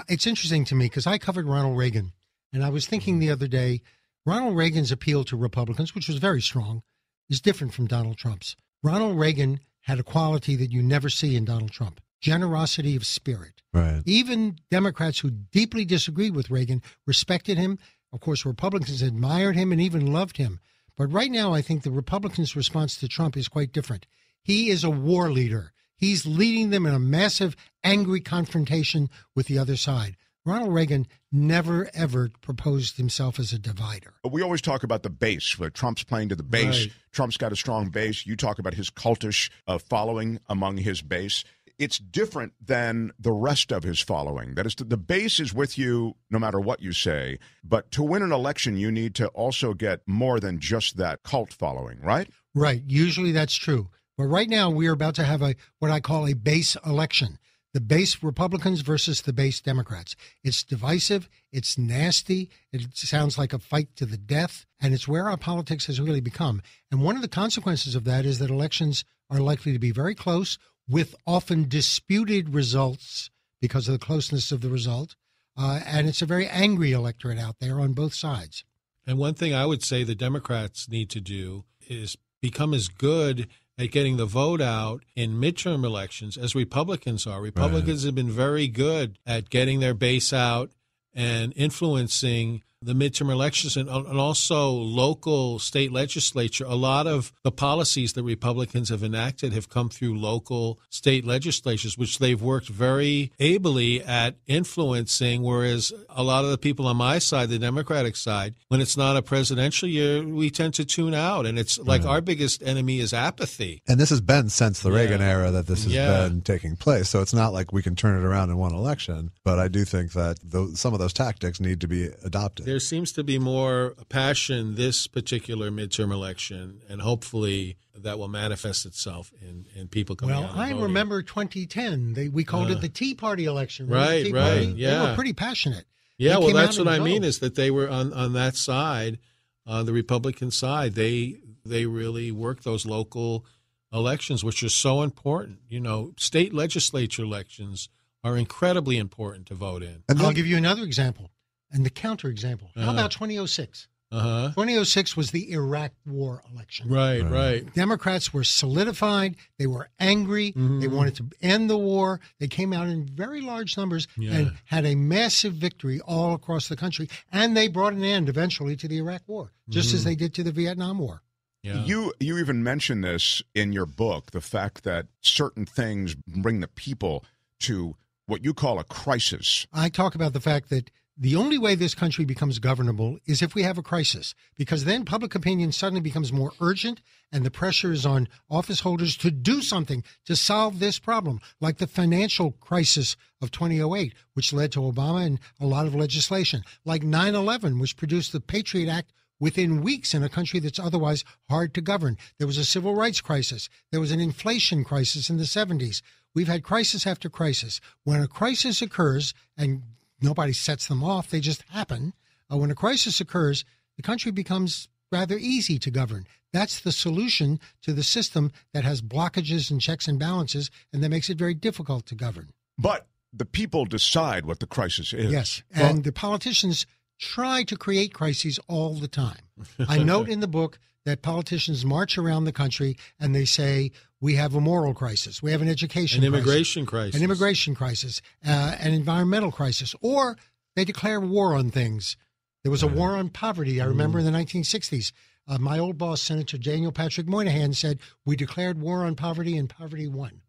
It's interesting to me because I covered Ronald Reagan. And I was thinking the other day, Ronald Reagan's appeal to Republicans, which was very strong, is different from Donald Trump's. Ronald Reagan had a quality that you never see in Donald Trump: generosity of spirit. Right. Even Democrats who deeply disagreed with Reagan respected him. Of course, Republicans admired him and even loved him. But right now, I think the Republicans' response to Trump is quite different. He is a war leader. He's leading them in a massive, angry confrontation with the other side. Ronald Reagan never, ever proposed himself as a divider. We always talk about the base, where Trump's playing to the base. Right. Trump's got a strong base. You talk about his cultish following among his base. It's different than the rest of his following. That is, the base is with you no matter what you say. But to win an election, you need to also get more than just that cult following, right? Right. Usually that's true. But right now we are about to have what I call a base election. The base Republicans versus the base Democrats. It's divisive. It's nasty. It sounds like a fight to the death. And it's where our politics has really become. And one of the consequences of that is that elections are likely to be very close, with often disputed results because of the closeness of the result. And it's a very angry electorate out there on both sides. And one thing I would say the Democrats need to do is become as good at getting the vote out in midterm elections as Republicans are. Republicans have been very good at getting their base out and influencing the midterm elections and also local state legislature. A lot of the policies that Republicans have enacted have come through local state legislatures, which they've worked very ably at influencing, whereas a lot of the people on my side, the Democratic side, when it's not a presidential year, we tend to tune out. And it's like our biggest enemy is apathy. And this has been since the Reagan era that this has been taking place. So it's not like we can turn it around in one election. But I do think that some of those tactics need to be adopted. There seems to be more passion this particular midterm election, and hopefully that will manifest itself in people coming out and voting. I remember 2010. We called it the Tea Party election. Right, Tea right, Party. yeah. They were pretty passionate. Yeah, They well, came that's out what and I mean voted. is that they were on that side, the Republican side. They really work those local elections, which are so important. You know, state legislature elections are incredibly important to vote in. And I'll give you another example and the counterexample. How about 2006? 2006 was the Iraq War election. Right. Democrats were solidified. They were angry. They wanted to end the war. They came out in very large numbers and had a massive victory all across the country. And they brought an end eventually to the Iraq War, just as they did to the Vietnam War. Yeah. You even mention this in your book, the fact that certain things bring the people to what you call a crisis. I talk about the fact that the only way this country becomes governable is if we have a crisis, because then public opinion suddenly becomes more urgent and the pressure is on office holders to do something to solve this problem, like the financial crisis of 2008, which led to Obama and a lot of legislation, like 9/11, which produced the Patriot Act within weeks in a country that's otherwise hard to govern. There was a civil rights crisis. There was an inflation crisis in the 70s. We've had crisis after crisis. When a crisis occurs, and nobody sets them off, they just happen. When a crisis occurs, the country becomes rather easy to govern. That's the solution to the system that has blockages and checks and balances, and that makes it very difficult to govern. But the people decide what the crisis is. Yes, and the politicians try to create crises all the time. I note in the book that politicians march around the country and they say, we have a moral crisis, we have an education An immigration crisis. An immigration crisis, an environmental crisis, or they declare war on things. There was a war on poverty, I remember, in the 1960s. My old boss, Senator Daniel Patrick Moynihan, said, we declared war on poverty and poverty won.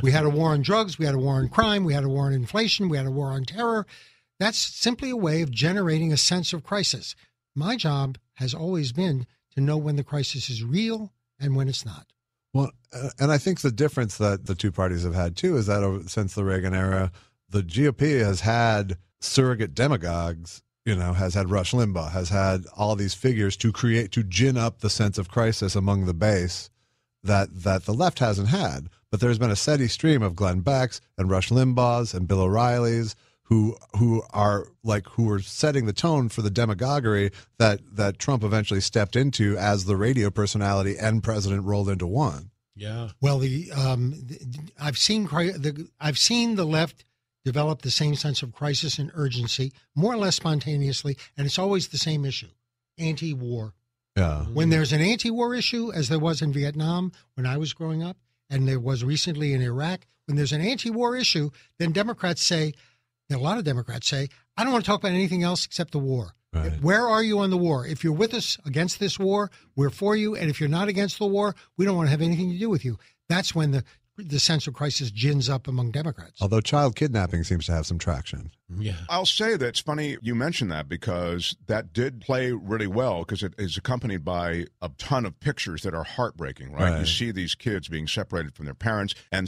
We had a war on drugs, we had a war on crime, we had a war on inflation, we had a war on terror. That's simply a way of generating a sense of crisis. My job has always been to know when the crisis is real and when it's not. Well, and I think the difference that the two parties have had, too, is that since the Reagan era, the GOP has had surrogate demagogues, has had Rush Limbaugh, has had all these figures to gin up the sense of crisis among the base that the left hasn't had. But there's been a steady stream of Glenn Beck's and Rush Limbaugh's and Bill O'Reilly's who are setting the tone for the demagoguery that Trump eventually stepped into as the radio personality and president rolled into one. Yeah. Well, I've seen the left develop the same sense of crisis and urgency, more or less spontaneously, and it's always the same issue: anti-war. Yeah. When there's an anti-war issue, as there was in Vietnam when I was growing up, and there was recently in Iraq, when there's an anti-war issue, then Democrats say, a lot of Democrats say, I don't want to talk about anything else except the war. Right. Where are you on the war? If you're with us against this war, we're for you. And if you're not against the war, we don't want to have anything to do with you. That's when the sense of crisis gins up among Democrats. Although child kidnapping seems to have some traction. Yeah. I'll say that it's funny you mentioned that because that did play really well because it is accompanied by a ton of pictures that are heartbreaking, right? You see these kids being separated from their parents and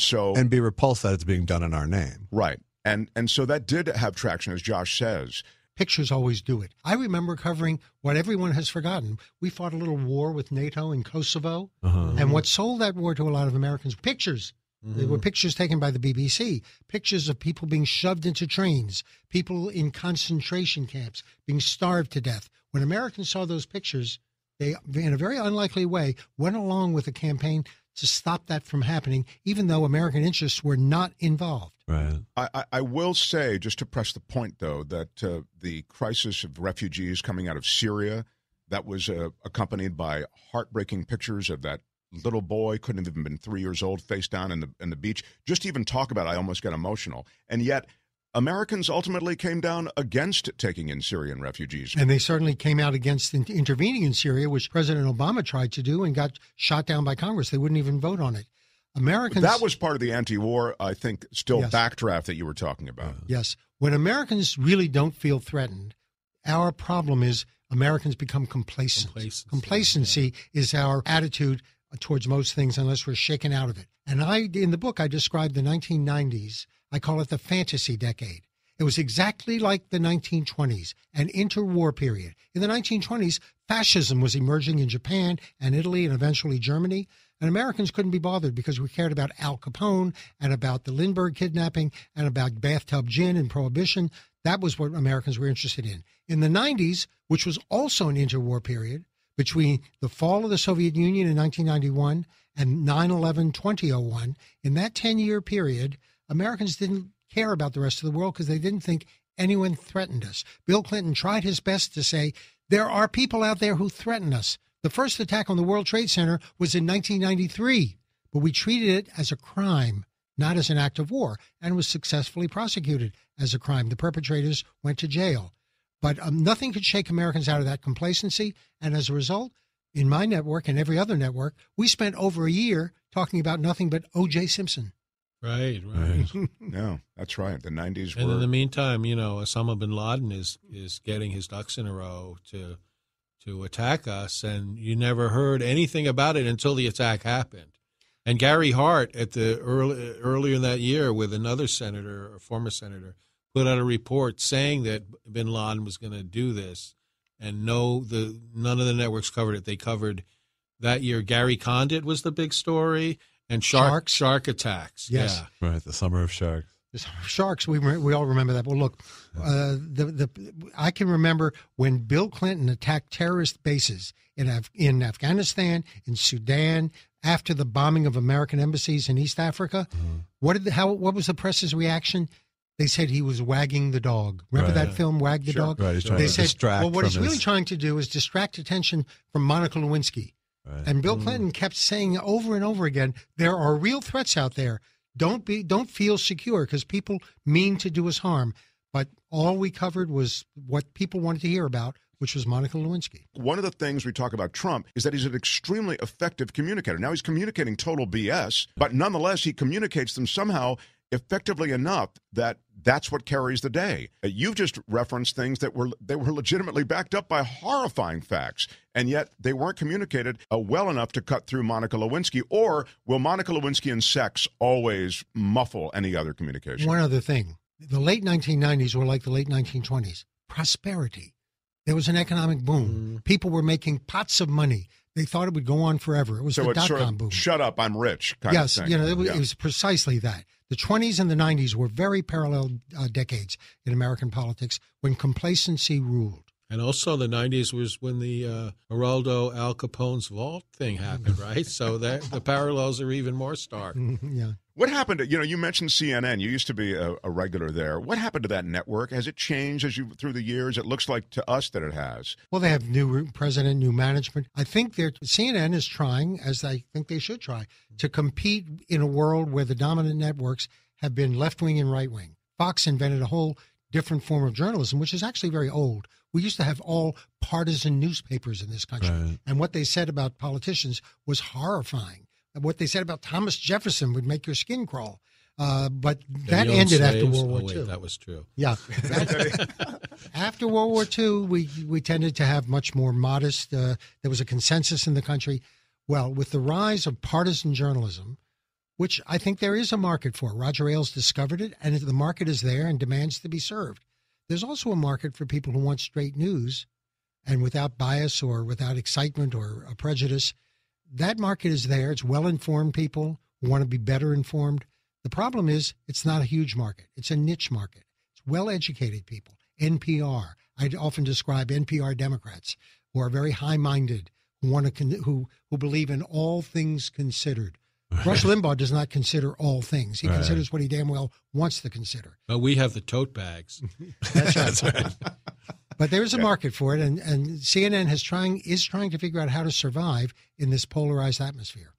be repulsed that it's being done in our name. Right. And so that did have traction, as Josh says. Pictures always do it. I remember covering what everyone has forgotten. We fought a little war with NATO in Kosovo, and what sold that war to a lot of Americans, pictures. There were pictures taken by the BBC, pictures of people being shoved into trains, people in concentration camps being starved to death. When Americans saw those pictures, they, in a very unlikely way, went along with a campaign to stop that from happening, even though American interests were not involved. Right. I will say, just to press the point, though, that the crisis of refugees coming out of Syria, that was accompanied by heartbreaking pictures of that little boy, couldn't have even been 3 years old, face down in the beach. Just to even talk about it, I almost get emotional. And yet, Americans ultimately came down against taking in Syrian refugees. And they certainly came out against intervening in Syria, which President Obama tried to do and got shot down by Congress. They wouldn't even vote on it. Americans. That was part of the anti-war, I think, backdraft that you were talking about. Yes. When Americans really don't feel threatened, our problem is Americans become complacent. Complacency is our attitude towards most things unless we're shaken out of it. And in the book, I described the 1990s. I call it the fantasy decade. It was exactly like the 1920s, an interwar period. In the 1920s, fascism was emerging in Japan and Italy and eventually Germany. And Americans couldn't be bothered because we cared about Al Capone and about the Lindbergh kidnapping and about bathtub gin and prohibition. That was what Americans were interested in. In the 90s, which was also an interwar period, between the fall of the Soviet Union in 1991 and 9/11/2001, in that 10-year period, Americans didn't care about the rest of the world because they didn't think anyone threatened us. Bill Clinton tried his best to say, there are people out there who threaten us. The first attack on the World Trade Center was in 1993, but we treated it as a crime, not as an act of war, and was successfully prosecuted as a crime. The perpetrators went to jail. But nothing could shake Americans out of that complacency, and as a result, in my network and every other network, we spent over a year talking about nothing but O.J. Simpson. Right. No, that's right. The 90s were... And in the meantime, Osama bin Laden is getting his ducks in a row to attack us, and you never heard anything about it until the attack happened. And Gary Hart, at the earlier in that year, with another senator, a former senator, put out a report saying that bin Laden was going to do this, and none of the networks covered it. They covered that year. Gary Condit was the big story, and shark attacks. Yes, yeah. Right. The summer of sharks. Sharks, we all remember that. Well, look, I can remember when Bill Clinton attacked terrorist bases in Afghanistan, in Sudan, after the bombing of American embassies in East Africa. What was the press's reaction? They said he was wagging the dog. Remember that film, Wag the Dog? Right, he's trying to distract. Well, what he's really trying to do is distract attention from Monica Lewinsky. Right. And Bill Clinton kept saying over and over again, there are real threats out there. Don't feel secure because people mean to do us harm. But all we covered was what people wanted to hear about, which was Monica Lewinsky. One of the things we talk about Trump is that he's an extremely effective communicator. Now he's communicating total BS, but nonetheless he communicates them somehow effectively enough that that's what carries the day. You've just referenced things that were legitimately backed up by horrifying facts, and yet they weren't communicated well enough to cut through Monica Lewinsky. Or will Monica Lewinsky and sex always muffle any other communication? One other thing. The late 1990s were like the late 1920s. Prosperity. There was an economic boom. People were making pots of money. They thought it would go on forever. It was the dot-com boom. Shut up, I'm rich kind of thing. Yes, it was precisely that. The 20s and the 90s were very parallel decades in American politics when complacency ruled. And also the 90s was when the Geraldo Al Capone's vault thing happened, right? So the parallels are even more stark. Yeah. What happened to, you mentioned CNN. You used to be a regular there. What happened to that network? Has it changed through the years? It looks like to us that it has. Well, they have new president, new management. I think CNN is trying, as I think they should try, to compete in a world where the dominant networks have been left-wing and right-wing. Fox invented a whole different form of journalism, which is actually very old. We used to have all partisan newspapers in this country. Right. And what they said about politicians was horrifying. What they said about Thomas Jefferson would make your skin crawl. But that ended after World War II. That was true. Yeah. After World War II, we tended to have much more modest. There was a consensus in the country. Well, with the rise of partisan journalism, which I think there is a market for. Roger Ailes discovered it, and the market is there and demands to be served. There's also a market for people who want straight news and without bias or without excitement or a prejudice. That market is there. It's well-informed people who want to be better informed. The problem is it's not a huge market. It's a niche market. It's well-educated people. NPR. I often describe NPR Democrats who are very high-minded, who believe in all things considered. Rush Limbaugh does not consider all things. He considers what he damn well wants to consider. But we have the tote bags. That's right. That's right. But there is a market for it, and CNN is trying to figure out how to survive in this polarized atmosphere.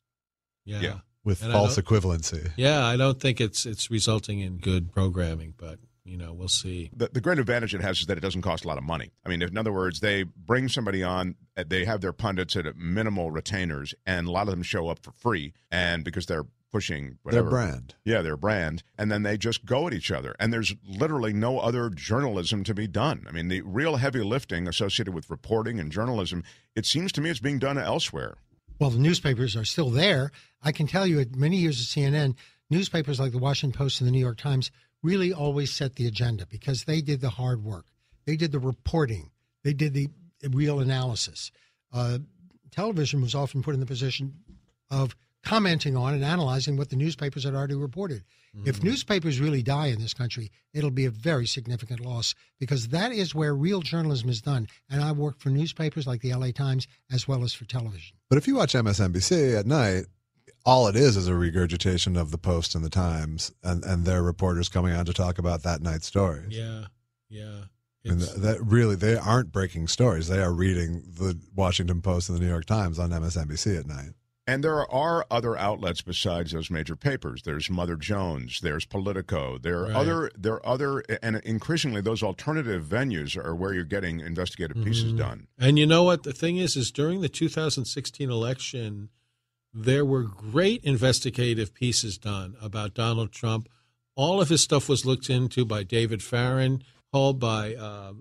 Yeah. With false equivalency. Yeah, I don't think it's resulting in good programming, but we'll see. The great advantage it has is that it doesn't cost a lot of money. I mean, in other words, they bring somebody on, they have their pundits at minimal retainers, and a lot of them show up for free, and because they're pushing whatever. Their brand. Yeah, their brand. And then they just go at each other. And there's literally no other journalism to be done. I mean, the real heavy lifting associated with reporting and journalism, it seems to me it's being done elsewhere. Well, the newspapers are still there. I can tell you at many years at CNN, newspapers like the Washington Post and the New York Times really always set the agenda because they did the hard work. They did the reporting. They did the real analysis. Television was often put in the position of commenting on and analyzing what the newspapers had already reported. Mm-hmm. If newspapers really die in this country, it'll be a very significant loss because that is where real journalism is done. And I work for newspapers like the LA Times as well as for television. But if you watch MSNBC at night, all it is a regurgitation of the Post and the Times and their reporters coming on to talk about that night's stories. Yeah. And that really, they aren't breaking stories. They are reading the Washington Post and the New York Times on MSNBC at night. And there are other outlets besides those major papers. There's Mother Jones. There's Politico. There are other, and increasingly those alternative venues are where you're getting investigative pieces done. And you know what the thing is during the 2016 election, there were great investigative pieces done about Donald Trump. All of his stuff was looked into by David Farron, hauled by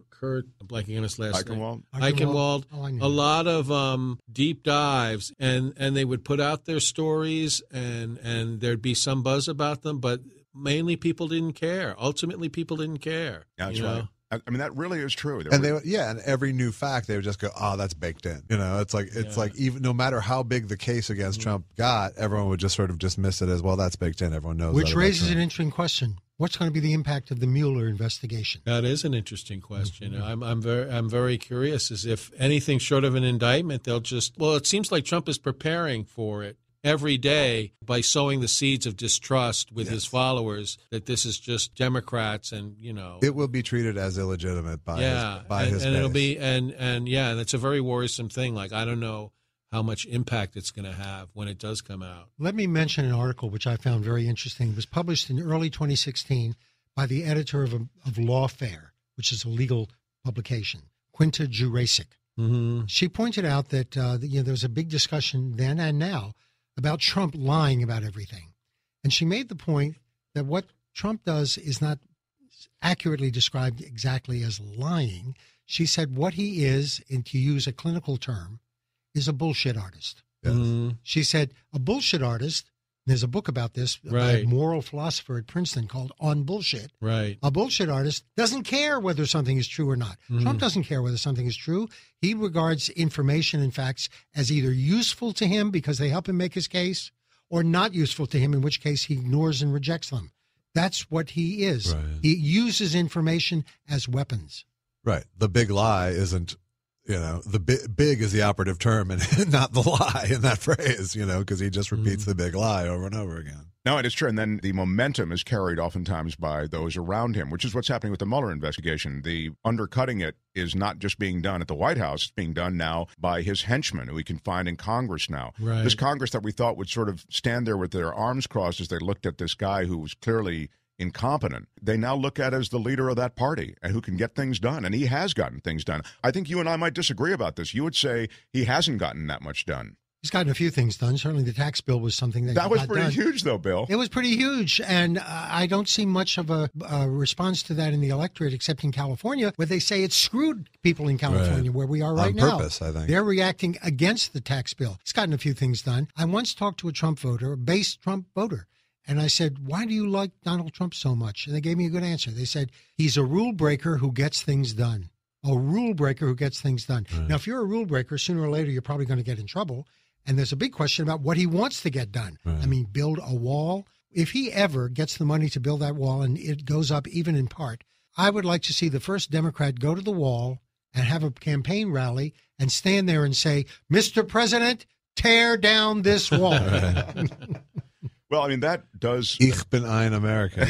Kurt, I'm blanking on his last name. Eichenwald. A lot of deep dives, and they would put out their stories, and there'd be some buzz about them, but mainly people didn't care. Ultimately, people didn't care. That's right. I mean, that really is true. And every new fact, they would just go, "Oh, that's baked in." It's like even no matter how big the case against Trump got, everyone would just sort of dismiss it as, "Well, that's baked in. Everyone knows." Which raises an interesting question: what's going to be the impact of the Mueller investigation? That is an interesting question. I'm very curious. As if anything short of an indictment, they'll just. Well, it seems like Trump is preparing for it every day by sowing the seeds of distrust with his followers that this is just Democrats and it will be treated as illegitimate by his base. It'll be and it's a very worrisome thing. Like I don't know how much impact it's going to have when it does come out. Let me mention an article which I found very interesting. It was published in early 2016 by the editor of Lawfare, which is a legal publication, Quinta Jurasic. Mm-hmm. She pointed out that there was a big discussion then and now about Trump lying about everything. And she made the point that what Trump does is not accurately described exactly as lying. She said what he is, and to use a clinical term, is a bullshit artist. Yes. Mm-hmm. She said a bullshit artist, there's a book about this by a moral philosopher at Princeton called On Bullshit. Right. A bullshit artist doesn't care whether something is true or not. Mm-hmm. Trump doesn't care whether something is true. He regards information and facts as either useful to him because they help him make his case or not useful to him, in which case he ignores and rejects them. That's what he is. Right. He uses information as weapons. Right. The big lie isn't the big is the operative term and not the lie in that phrase, because he just repeats the big lie over and over again. No, it is true. And then the momentum is carried oftentimes by those around him, which is what's happening with the Mueller investigation. The undercutting it is not just being done at the White House. It's being done now by his henchmen, who we can find in Congress now. Right. This Congress that we thought would sort of stand there with their arms crossed as they looked at this guy who was clearly incompetent, they now look at as the leader of that party and who can get things done. And he has gotten things done. I think you and I might disagree about this. You would say he hasn't gotten that much done. He's gotten a few things done. Certainly the tax bill was something that was got pretty done. huge, though, Bill. It was pretty huge, and I don't see much of a response to that in the electorate, except in California, where they say it screwed people in California, where we are right now. On purpose, I think. They're reacting against the tax bill. He's gotten a few things done. I once talked to a Trump voter, a base Trump voter, and I said, why do you like Donald Trump so much? And they gave me a good answer. They said, he's a rule breaker who gets things done. A rule breaker who gets things done. Right. Now, if you're a rule breaker, sooner or later, you're probably going to get in trouble. And there's a big question about what he wants to get done. Right. I mean, build a wall. If he ever gets the money to build that wall and it goes up even in part, I would like to see the first Democrat go to the wall and have a campaign rally and stand there and say, Mr. President, tear down this wall. Well, I mean, that does... Ich bin ein American.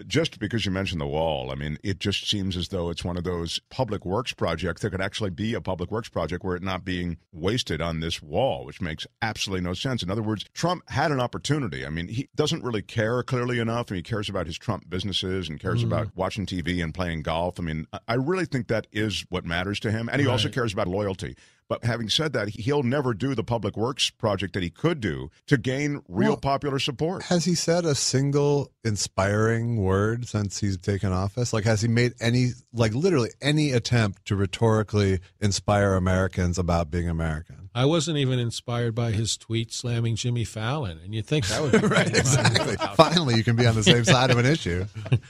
Just because you mentioned the wall, I mean, it just seems as though it's one of those public works projects that could actually be a public works project where it's not being wasted on this wall, which makes absolutely no sense. In other words, Trump had an opportunity. I mean, he doesn't really care clearly enough. I mean, he cares about his Trump businesses and cares about watching TV and playing golf. I mean, I really think that is what matters to him. And he also cares about loyalty. But having said that, he'll never do the public works project that he could do to gain real popular support. Has he said a single inspiring word since he's taken office? Like, has he made any, like literally any attempt to rhetorically inspire Americans about being American? I wasn't even inspired by his tweet slamming Jimmy Fallon, and you'd think that would be right, exactly. Finally, you can be on the same side of an issue.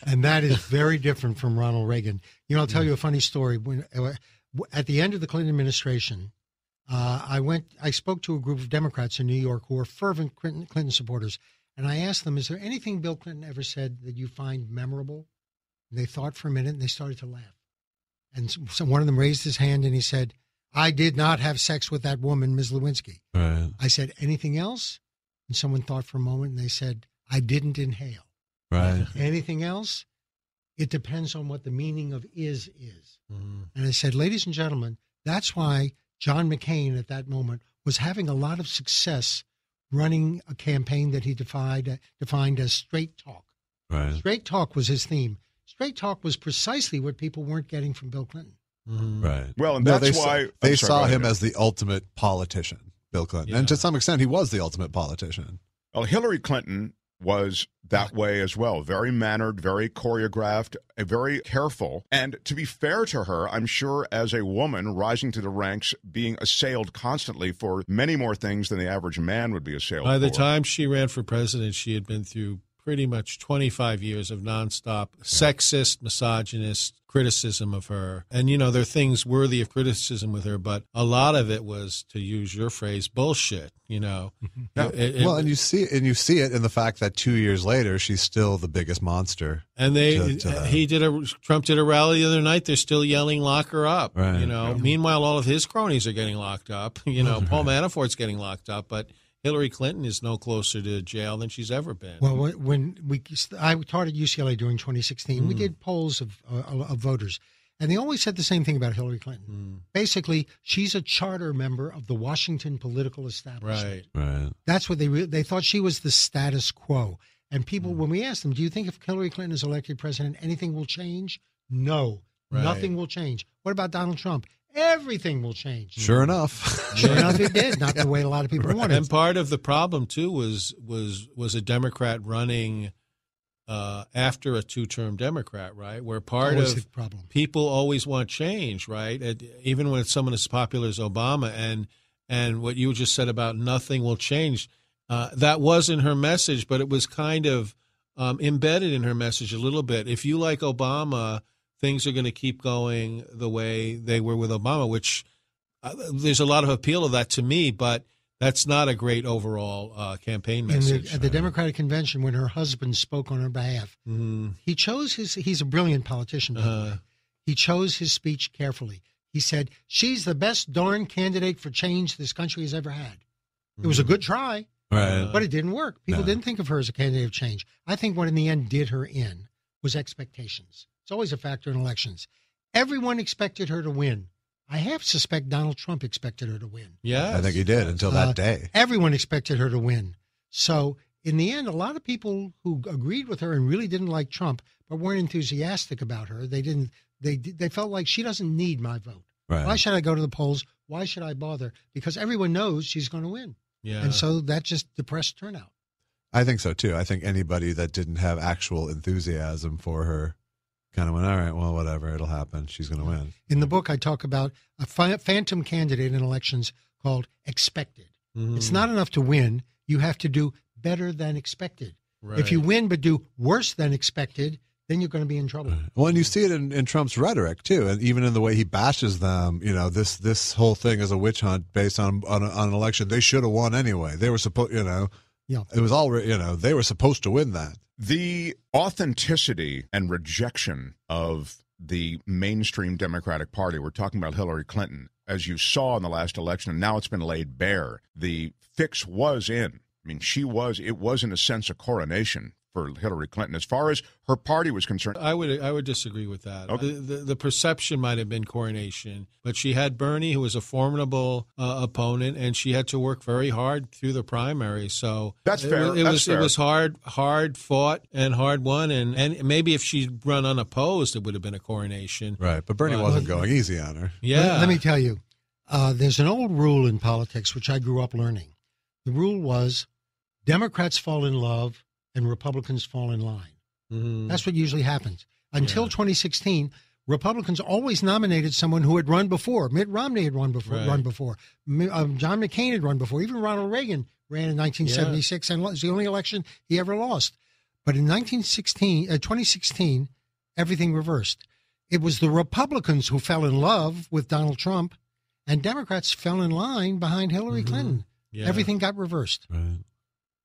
And that is very different from Ronald Reagan. I'll tell you a funny story. When at the end of the Clinton administration, I spoke to a group of Democrats in New York who were fervent Clinton supporters, and I asked them, is there anything Bill Clinton ever said that you find memorable? And they thought for a minute, and they started to laugh. And so one of them raised his hand, and he said, I did not have sex with that woman, Ms. Lewinsky. Right. I said, anything else? And someone thought for a moment, and they said, I didn't inhale. Right. Anything else? It depends on what the meaning of is. Mm-hmm. And I said, ladies and gentlemen, that's why John McCain at that moment was having a lot of success running a campaign that he defined as straight talk. Right. Straight talk was his theme. Straight talk was precisely what people weren't getting from Bill Clinton. Mm-hmm. Right. Well, and that's why they saw him as the ultimate politician, Bill Clinton. Yeah. And to some extent, he was the ultimate politician. Well, Hillary Clinton was that way as well. Very mannered, very choreographed, very careful. And to be fair to her, I'm sure as a woman rising to the ranks, being assailed constantly for many more things than the average man would be assailed for. By the time she ran for president, she had been through pretty much 25 years of nonstop sexist, misogynist criticism of her. And, there are things worthy of criticism with her, but a lot of it was, to use your phrase, bullshit, Yeah. And you see it in the fact that 2 years later, she's still the biggest monster. And Trump did a rally the other night. They're still yelling, lock her up. Right. Meanwhile, all of his cronies are getting locked up. Paul Manafort's getting locked up, but Hillary Clinton is no closer to jail than she's ever been. Well, I taught at UCLA during 2016, we did polls of voters, and they always said the same thing about Hillary Clinton. Basically, she's a charter member of the Washington political establishment. Right. That's what they thought she was the status quo. And people, when we asked them, do you think if Hillary Clinton is elected president, anything will change? No, nothing will change. What about Donald Trump? Everything will change. Sure enough. Sure enough, it did. Not the way a lot of people wanted. And part of the problem too was a Democrat running after a two-term Democrat, right? Where part of the problem. People always want change, right? Even when it's someone as popular as Obama, and what you just said about nothing will change, that wasn't her message, but it was kind of embedded in her message a little bit. If you like Obama, things are going to keep going the way they were with Obama, which there's a lot of appeal to that to me, but that's not a great overall campaign message. At the Democratic convention, when her husband spoke on her behalf, he chose he's a brilliant politician, by the way. He chose his speech carefully. He said, she's the best darn candidate for change this country has ever had. It was a good try, but it didn't work. People didn't think of her as a candidate of change. I think what in the end did her in was expectations. It's always a factor in elections. Everyone expected her to win. I half suspect Donald Trump expected her to win. Yeah, I think he did until that day. Everyone expected her to win. So in the end, a lot of people who agreed with her and really didn't like Trump but weren't enthusiastic about her, they felt like she doesn't need my vote. Right. Why should I go to the polls? Why should I bother? Because everyone knows she's going to win. Yeah. And so that just depressed turnout. I think so, too. I think anybody that didn't have actual enthusiasm for her kind of went, all right, well, whatever, it'll happen. She's going to win. In the book, I talk about a phantom candidate in elections called expected. It's not enough to win. You have to do better than expected. Right. If you win but do worse than expected, then you're going to be in trouble. Well, and you see it in Trump's rhetoric, too, and even in the way he bashes them. You know, this whole thing is a witch hunt based on an election. They should have won anyway. They were supposed, it was all, they were supposed to win that. The authenticity and rejection of the mainstream Democratic Party, we're talking about Hillary Clinton, as you saw in the last election, and now it's been laid bare. The fix was in. I mean, it was in a sense a coronation for Hillary Clinton as far as her party was concerned. I would disagree with that. Okay. The perception might have been coronation, but she had Bernie, who was a formidable opponent, and she had to work very hard through the primary. So that's fair. It was hard fought and hard won, and maybe if she'd run unopposed, it would have been a coronation. Right, but Bernie wasn't going easy on her. Yeah. Let me tell you, there's an old rule in politics which I grew up learning. The rule was Democrats fall in love and Republicans fall in line. That's what usually happens. Until 2016, Republicans always nominated someone who had run before. Mitt Romney had run before. John McCain had run before. Even Ronald Reagan ran in 1976, and it was the only election he ever lost. But in 2016, everything reversed. It was the Republicans who fell in love with Donald Trump, and Democrats fell in line behind Hillary Clinton. Yeah. Everything got reversed. Right.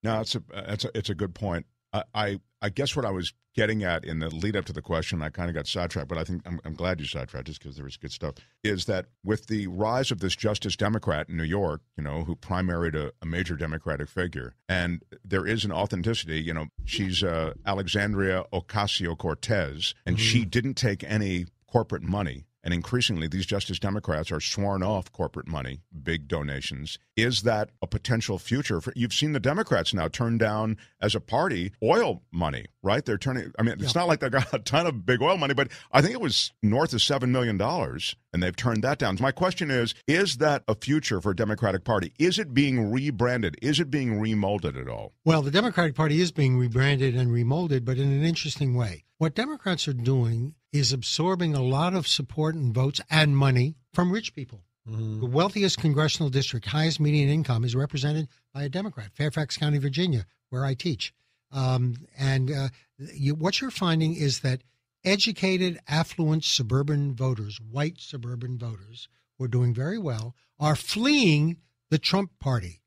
No, it's a good point. I guess what I was getting at in the lead up to the question, I kind of got sidetracked, but I think I'm glad you sidetracked just because there was good stuff, is that with the rise of this Justice Democrat in New York, who primaried a major Democratic figure, and there is an authenticity, she's Alexandria Ocasio-Cortez, and she didn't take any corporate money. And increasingly, these Justice Democrats are sworn off corporate money, big donations. Is that a potential future? You've seen the Democrats now turn down, as a party, oil money, right? They're turning, it's not like they got a ton of big oil money, but I think it was north of $7 million, and they've turned that down. So my question is that a future for a Democratic Party? Is it being rebranded? Is it being remolded at all? Well, the Democratic Party is being rebranded and remolded, but in an interesting way. What Democrats are doing is absorbing a lot of support and votes and money from rich people. The wealthiest congressional district, highest median income, is represented by a Democrat, Fairfax County, Virginia, where I teach. What you're finding is that educated, affluent suburban voters, white suburban voters, who are doing very well, are fleeing the Trump party.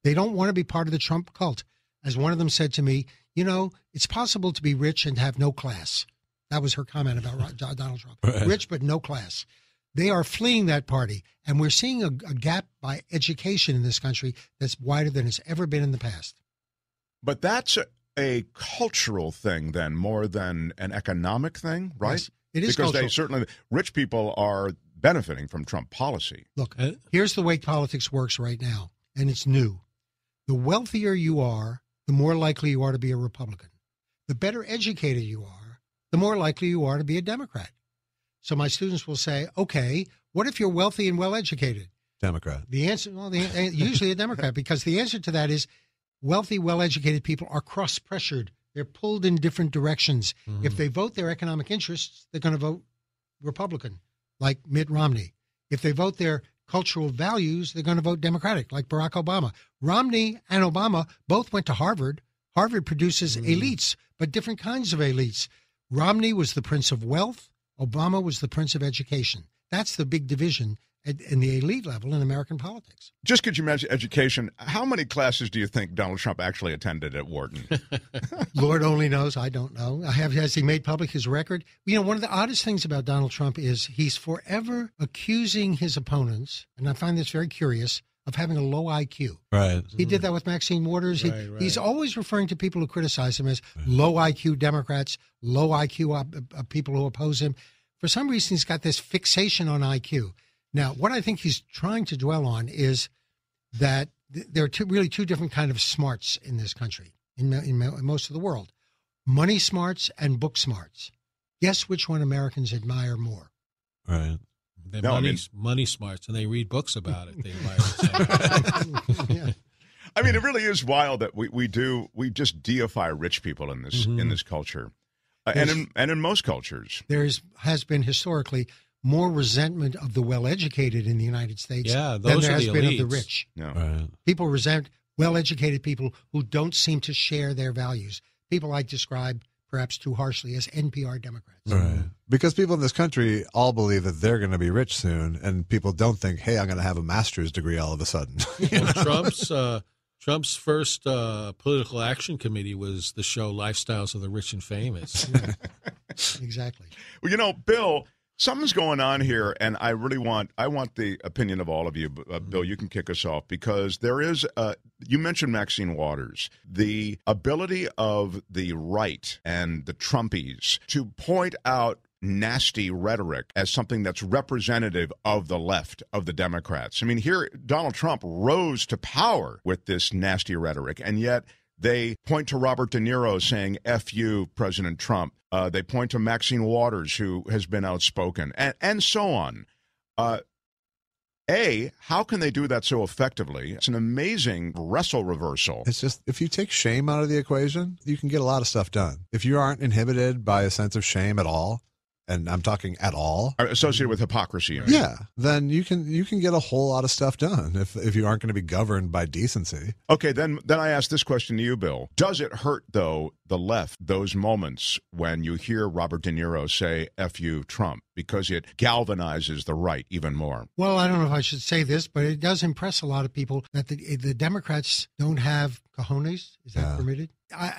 They don't want to be part of the Trump cult. As one of them said to me, it's possible to be rich and have no class. That was her comment about Donald Trump. Right. Rich, but no class. They are fleeing that party. And we're seeing a gap by education in this country that's wider than it's ever been in the past. But that's a cultural thing then, more than an economic thing, right? Yes, it is because cultural. Rich people are benefiting from Trump policy. Look, here's the way politics works right now, and it's new. The wealthier you are, the more likely you are to be a Republican. The better educated you are, the more likely you are to be a Democrat. So my students will say, okay, what if you're wealthy and well-educated? Democrat. The answer, usually a Democrat, because the answer to that is wealthy, well-educated people are cross-pressured. They're pulled in different directions. If they vote their economic interests, they're going to vote Republican, like Mitt Romney. If they vote their cultural values, they're going to vote Democratic, like Barack Obama. Romney and Obama both went to Harvard. Harvard produces elites, but different kinds of elites. Romney was the prince of wealth. Obama was the prince of education. That's the big division in the elite level in American politics. Just because you mentioned education, how many classes do you think Donald Trump actually attended at Wharton? Lord only knows. I don't know. Has he made public his record? You know, one of the oddest things about Donald Trump is he's forever accusing his opponents, and I find this very curious, of having a low IQ. Right. He did that with Maxine Waters. Right. He's always referring to people who criticize him as low IQ Democrats, low IQ people who oppose him. For some reason, he's got this fixation on IQ. Now, what I think he's trying to dwell on is that there are two different kind of smarts in this country, in most of the world. Money smarts and book smarts. Guess which one Americans admire more? Right. They're money smarts, and they read books about it. They admire it. Yeah. I mean, it really is wild that we just deify rich people in this culture, and in most cultures. There has been historically more resentment of the well-educated in the United States than there has been of the rich. No. Right. People resent well-educated people who don't seem to share their values. People I describe, perhaps too harshly, as NPR Democrats. Right. Because people in this country all believe that they're going to be rich soon, and people don't think, hey, I'm going to have a master's degree all of a sudden. Well, Trump's first political action committee was the show Lifestyles of the Rich and Famous. Exactly. Well, you know, Bill, something's going on here, and I want the opinion of all of you. Bill, you can kick us off, because there is you mentioned Maxine Waters, the ability of the right and the Trumpies to point out nasty rhetoric as something that's representative of the left, of the Democrats. I mean, here Donald Trump rose to power with this nasty rhetoric, and yet they point to Robert De Niro saying, F you, President Trump. They point to Maxine Waters, who has been outspoken, and so on. How can they do that so effectively? It's an amazing wrestle reversal. It's just, if you take shame out of the equation, you can get a lot of stuff done. If you aren't inhibited by a sense of shame at all, and I'm talking at all, associated with hypocrisy. Right? Yeah, then you can get a whole lot of stuff done if you aren't going to be governed by decency. Okay, then I ask this question to you, Bill. Does it hurt, though, the left, those moments when you hear Robert De Niro say, F you, Trump, because it galvanizes the right even more? Well, I don't know if I should say this, but it does impress a lot of people that the Democrats don't have cojones. Is that permitted?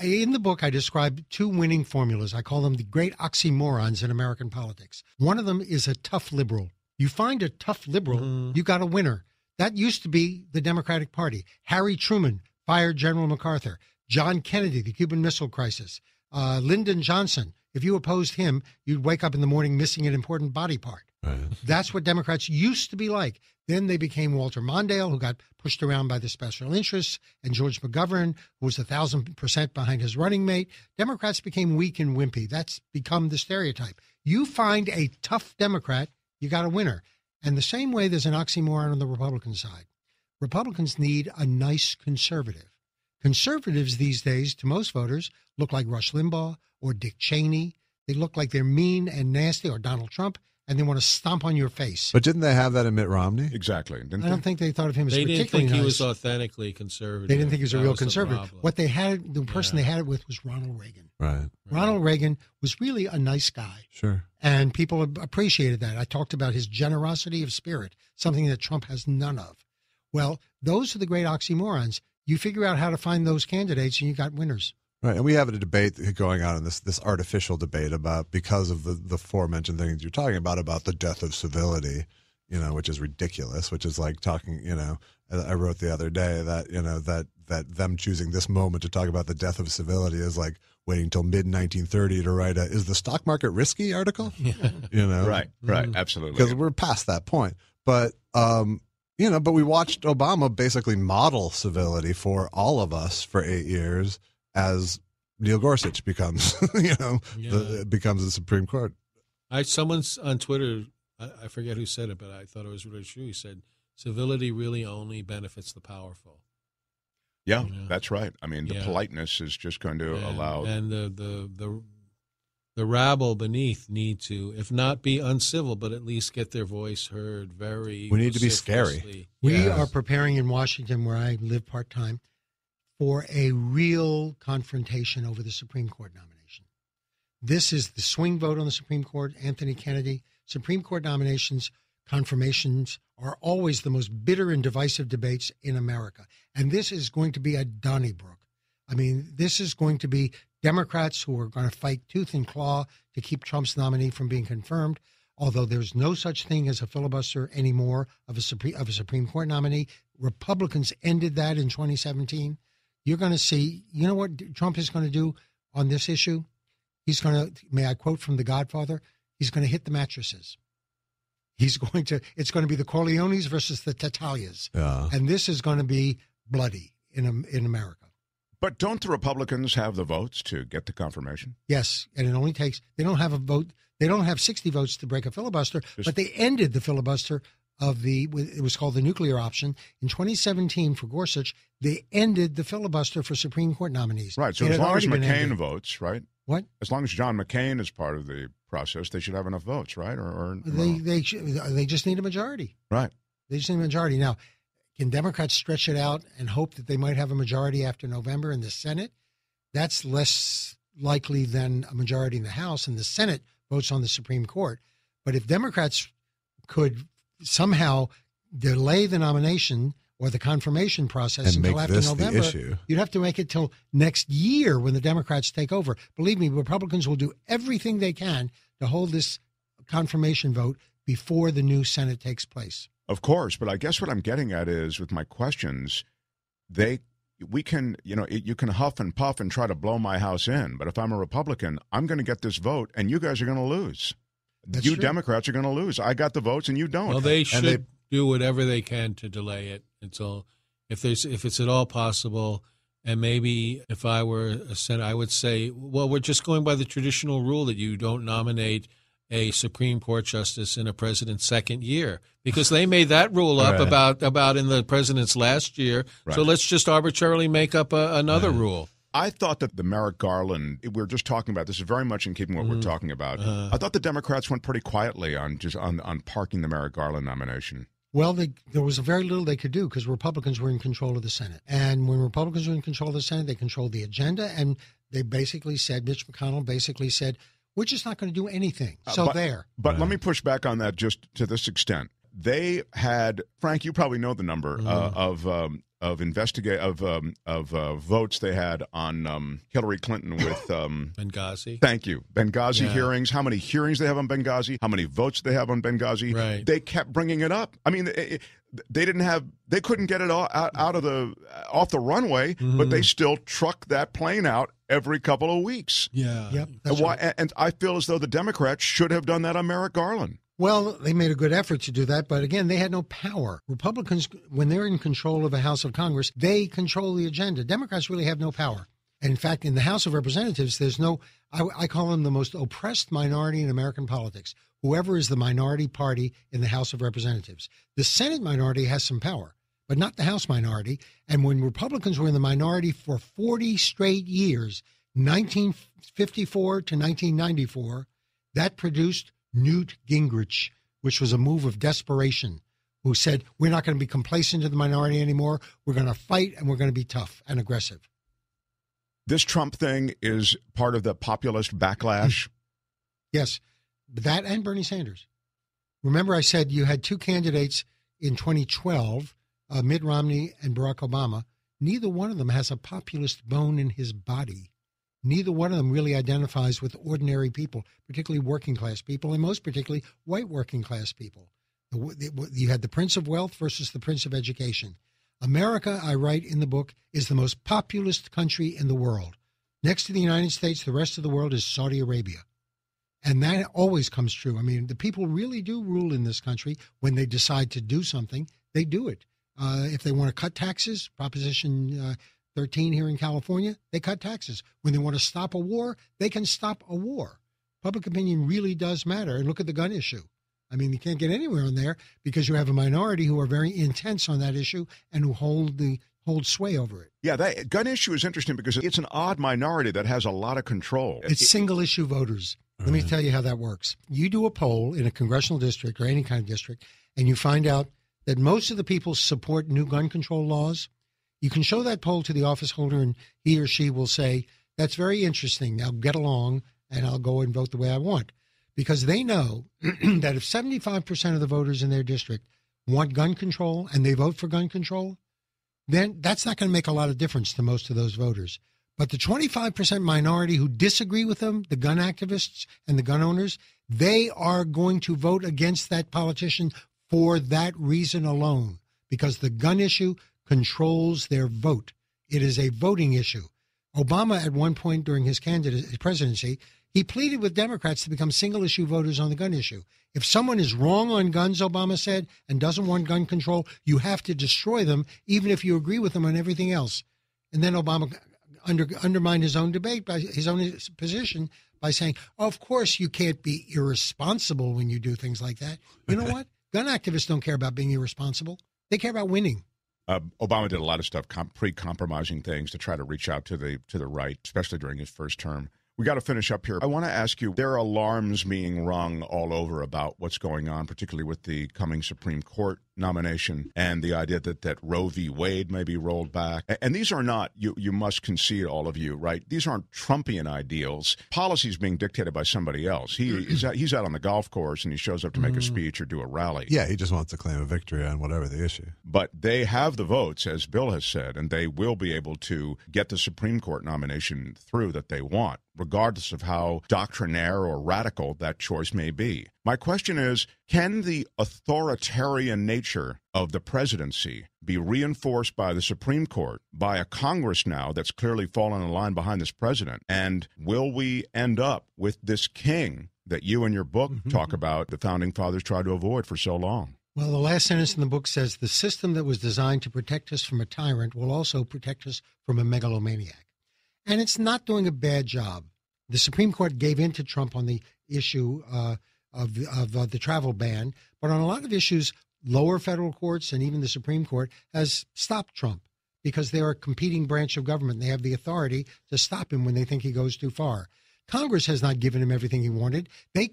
In the book, I describe two winning formulas. I call them the great oxymorons in American politics. One of them is a tough liberal. You find a tough liberal, you got a winner. That used to be the Democratic Party. Harry Truman fired General MacArthur. John Kennedy, the Cuban Missile Crisis. Lyndon Johnson, if you opposed him, you'd wake up in the morning missing an important body part. Right. That's what Democrats used to be like. Then they became Walter Mondale, who got pushed around by the special interests, and George McGovern, who was 1,000% behind his running mate. Democrats became weak and wimpy. That's become the stereotype. You find a tough Democrat, you got a winner. And the same way there's an oxymoron on the Republican side. Republicans need a nice conservative. Conservatives these days, to most voters, look like Rush Limbaugh or Dick Cheney. They look like they're mean and nasty, or Donald Trump, and they want to stomp on your face. But didn't they have that in Mitt Romney? Exactly. I don't think they thought of him as They particularly didn't think nice. he was authentically conservative. They didn't think he was a That real the conservative. problem. What they had, the person they had it with was Ronald Reagan. Right. Ronald Reagan was really a nice guy. Sure. And people appreciated that. I talked about his generosity of spirit, something that Trump has none of. Well, those are the great oxymorons. You figure out how to find those candidates, and you got winners. Right, and we have a debate going on in this artificial debate about, because of the aforementioned things you're talking about the death of civility, which is ridiculous, which is like talking, I wrote the other day that, that them choosing this moment to talk about the death of civility is like waiting till mid-1930 to write is the stock market risky article? Right, absolutely. Because we're past that point. But, but we watched Obama basically model civility for all of us for 8 years, as Neil Gorsuch becomes, becomes the Supreme Court. Someone's on Twitter, I forget who said it, but I thought it was really true. He said, civility really only benefits the powerful. Yeah, that's right. I mean, the politeness is just going to allow. And the rabble beneath need to, if not be uncivil, but at least get their voice heard very We need to be scary. We are preparing in Washington, where I live part-time, for a real confrontation over the Supreme Court nomination. This is the swing vote on the Supreme Court. Anthony Kennedy. Supreme Court nominations confirmations are always the most bitter and divisive debates in America. And this is going to be a Donnybrook. I mean, this is going to be Democrats who are going to fight tooth and claw to keep Trump's nominee from being confirmed, although there's no such thing as a filibuster anymore of a Supreme Court nominee. Republicans ended that in 2017. You're going to see, you know what Trump is going to do on this issue? He's going to, may I quote from The Godfather, he's going to hit the mattresses. It's going to be the Corleones versus the Tatalias. Yeah. And this is going to be bloody in America. But don't the Republicans have the votes to get the confirmation? Yes, and it only takes, they don't have a vote, they don't have 60 votes to break a filibuster, but they ended the filibuster of it was called the nuclear option. In 2017 for Gorsuch, they ended the filibuster for Supreme Court nominees. Right, so as long as McCain votes, right? What? As long as John McCain is part of the process, they should have enough votes, right? Or they just need a majority. Right. They just need a majority. Now, can Democrats stretch it out and hope that they might have a majority after November in the Senate? That's less likely than a majority in the House, and the Senate votes on the Supreme Court. But if Democrats could somehow delay the nomination or the confirmation process and until after November, you'd have to make it till next year when the Democrats take over. Believe me, Republicans will do everything they can to hold this confirmation vote before the new Senate takes place. Of course, but I guess what I'm getting at is with my questions, you can huff and puff and try to blow my house in, but if I'm a Republican, I'm going to get this vote, and you guys are going to lose. That's you true. Democrats are going to lose. I got the votes, and you don't. Well, they should do whatever they can to delay it until, if it's at all possible. And maybe if I were a senator, I would say, well, we're just going by the traditional rule that you don't nominate a Supreme Court justice in a president's second year, because they made that rule up about in the president's last year. Right. So let's just arbitrarily make up another rule. I thought that the Merrick Garland, we were just talking about, this is very much in keeping with what we're talking about. I thought the Democrats went pretty quietly on parking the Merrick Garland nomination. Well, there was very little they could do because Republicans were in control of the Senate. And when Republicans were in control of the Senate, they controlled the agenda. And they basically said, Mitch McConnell basically said, we're just not going to do anything. But let me push back on that just to this extent. They had, Frank, you probably know the number of votes they had on Hillary Clinton with Benghazi. Thank you, Benghazi hearings. How many hearings they have on Benghazi? How many votes they have on Benghazi? Right. They kept bringing it up. I mean, they couldn't get it all off the runway, but they still truck that plane out every couple of weeks. Yeah. Yep. That's right. And I feel as though the Democrats should have done that on Merrick Garland. Well, they made a good effort to do that, but again, they had no power. Republicans, when they're in control of the House of Congress, they control the agenda. Democrats really have no power. And in fact, in the House of Representatives, there's no, I call them the most oppressed minority in American politics, whoever is the minority party in the House of Representatives. The Senate minority has some power, but not the House minority. And when Republicans were in the minority for 40 straight years, 1954 to 1994, that produced Newt Gingrich, which was a move of desperation, who said, we're not going to be complacent to the minority anymore. We're going to fight, and we're going to be tough and aggressive. This Trump thing is part of the populist backlash? Yes, that and Bernie Sanders. Remember I said you had two candidates in 2012, Mitt Romney and Barack Obama. Neither one of them has a populist bone in his body. Neither one of them really identifies with ordinary people, particularly working class people, and most particularly white working class people. You had the Prince of Wealth versus the Prince of Education. America, I write in the book, is the most populist country in the world. Next to the United States, the rest of the world is Saudi Arabia. And that always comes true. I mean, the people really do rule in this country. When they decide to do something, they do it. If they want to cut taxes, Proposition 13 here in California, they cut taxes. When they want to stop a war, they can stop a war. Public opinion really does matter. And look at the gun issue. I mean, you can't get anywhere in there because you have a minority who are very intense on that issue and who hold sway over it. Yeah, that gun issue is interesting because it's an odd minority that has a lot of control. It's single-issue voters. Let me tell you how that works. You do a poll in a congressional district or any kind of district, and you find out that most of the people support new gun control laws. You can show that poll to the office holder, and he or she will say, that's very interesting. Now get along, and I'll go and vote the way I want. because they know that if 75% of the voters in their district want gun control and they vote for gun control, then that's not going to make a lot of difference to most of those voters. But the 25% minority who disagree with them, the gun activists and the gun owners, they are going to vote against that politician for that reason alone, because the gun issue controls their vote. It is a voting issue. Obama, at one point during his presidency, he pleaded with Democrats to become single-issue voters on the gun issue. If someone is wrong on guns, Obama said, and doesn't want gun control, you have to destroy them, even if you agree with them on everything else. And then Obama undermined his own debate, by his own position, by saying, of course you can't be irresponsible when you do things like that. You know what? Gun activists don't care about being irresponsible. They care about winning. Obama did a lot of stuff, pre-compromising things to try to reach out to the right, especially during his first term. We got to finish up here. I want to ask you, there are alarms being rung all over about what's going on, particularly with the coming Supreme Court nomination and the idea that Roe v. Wade may be rolled back. And these are not, you must concede, all of you, right? These aren't Trumpian ideals. Policies being dictated by somebody else. He's out on the golf course and he shows up to make a speech or do a rally. Yeah, he just wants to claim a victory on whatever the issue. But they have the votes, as Bill has said, and they will be able to get the Supreme Court nomination through that they want, regardless of how doctrinaire or radical that choice may be. My question is, can the authoritarian nature of the presidency be reinforced by the Supreme Court, by a Congress now that's clearly fallen in line behind this president? And will we end up with this king that you in your book talk about the founding fathers tried to avoid for so long? Well, the last sentence in the book says, the system that was designed to protect us from a tyrant will also protect us from a megalomaniac. And it's not doing a bad job. The Supreme Court gave in to Trump on the issue of the travel ban, but on a lot of issues, lower federal courts and even the Supreme Court has stopped Trump because they're a competing branch of government. They have the authority to stop him when they think he goes too far. Congress has not given him everything he wanted. They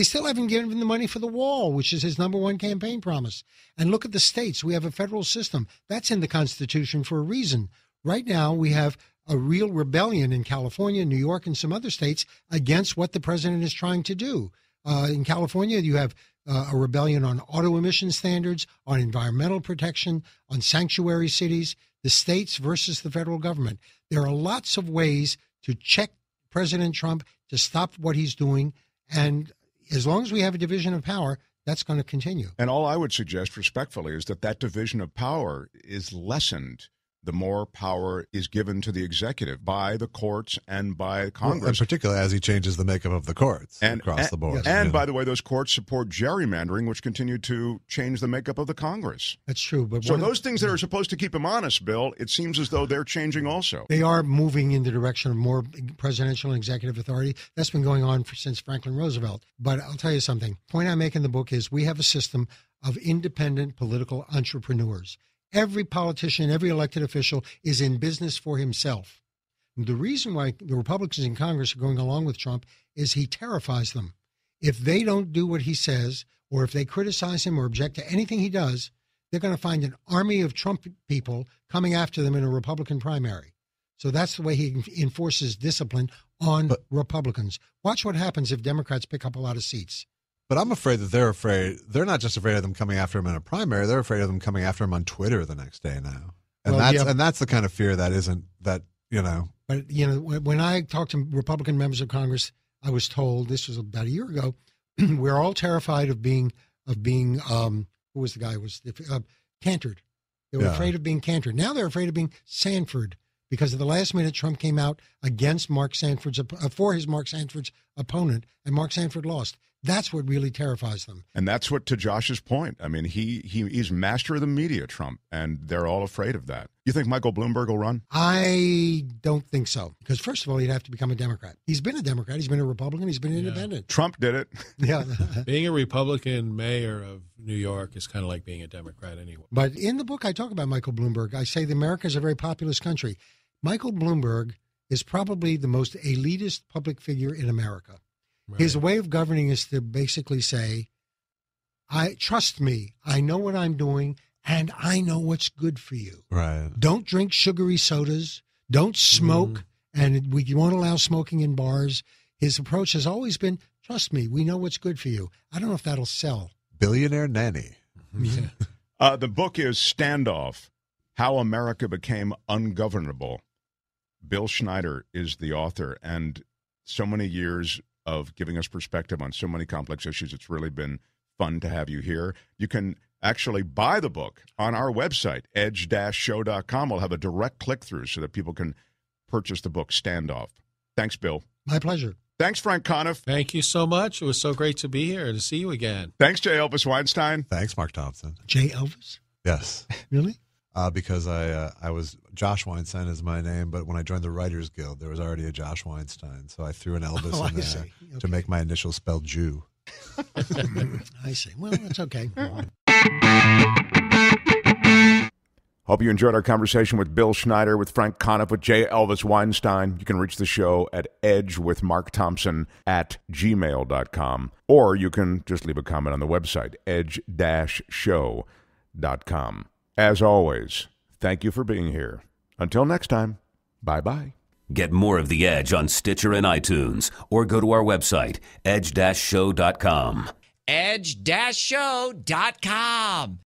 still haven't given him the money for the wall, which is his number one campaign promise. And look at the states. We have a federal system. That's in the Constitution for a reason. Right now, we have a real rebellion in California, New York, and some other states against what the president is trying to do. In California, you have a rebellion on auto emission standards, on environmental protection, on sanctuary cities, the states versus the federal government. There are lots of ways to check President Trump, to stop what he's doing. And as long as we have a division of power, that's going to continue. And all I would suggest respectfully is that division of power is lessened the more power is given to the executive by the courts and by Congress. Well, and particularly as he changes the makeup of the courts across the board. And by the way, those courts support gerrymandering, which continue to change the makeup of the Congress. That's true. But so those things that are supposed to keep him honest, Bill, it seems as though they're changing also. They are moving in the direction of more presidential and executive authority. That's been going on since Franklin Roosevelt. But I'll tell you something. The point I make in the book is we have a system of independent political entrepreneurs. Every politician, every elected official is in business for himself. And the reason why the Republicans in Congress are going along with Trump is he terrifies them. If they don't do what he says, or if they criticize him or object to anything he does, they're going to find an army of Trump people coming after them in a Republican primary. So that's the way he enforces discipline on Republicans. Watch what happens if Democrats pick up a lot of seats. But I'm afraid that they're not just afraid of them coming after him in a primary, they're afraid of them coming after him on Twitter the next day now. And that's the kind of fear that isn't that, you know. But, you know, when I talked to Republican members of Congress, I was told, this was about a year ago, we're all terrified of being who was the guy? Cantored. They were afraid of being cantored. Now they're afraid of being Sanford because at the last minute Trump came out against Mark Sanford's for his Mark Sanford's opponent, and Mark Sanford lost. That's what really terrifies them. And that's what, to Josh's point, I mean, he's master of the media, Trump, and they're all afraid of that. You think Michael Bloomberg will run? I don't think so. Because first of all, he'd have to become a Democrat. He's been a Democrat. He's been a Republican. He's been an independent. Trump did it. Yeah. Being a Republican mayor of New York is kind of like being a Democrat anyway. But in the book, I talk about Michael Bloomberg. I say that America is a very populous country. Michael Bloomberg is probably the most elitist public figure in America. Right. His way of governing is to basically say, trust me, I know what I'm doing, and I know what's good for you. Right. Don't drink sugary sodas. Don't smoke, and we won't allow smoking in bars. his approach has always been, trust me, we know what's good for you. I don't know if that'll sell. Billionaire nanny. The book is Standoff, How America Became Ungovernable. Bill Schneider is the author, and so many years of giving us perspective on so many complex issues. It's really been fun to have you here. You can actually buy the book on our website, edge-show.com. We'll have a direct click-through so that people can purchase the book, Standoff. Thanks, Bill. My pleasure. Thanks, Frank Conniff. Thank you so much. It was so great to be here and to see you again. Thanks, J.Elvis Weinstein. Thanks, Mark Thompson. J.Elvis? Yes. Really? Because I was, Josh Weinstein is my name, but when I joined the Writers Guild, there was already a Josh Weinstein. So I threw an Elvis in there to make my initials spell Jew. I see. Well, that's okay. Hope you enjoyed our conversation with Bill Schneider, with Frank Conniff, with J.Elvis Weinstein. You can reach the show at edgewithmarkthompson@gmail.com, or you can just leave a comment on the website, edge-show.com. As always, thank you for being here. Until next time, bye-bye. Get more of The Edge on Stitcher and iTunes, or go to our website, edge-show.com. edge-show.com.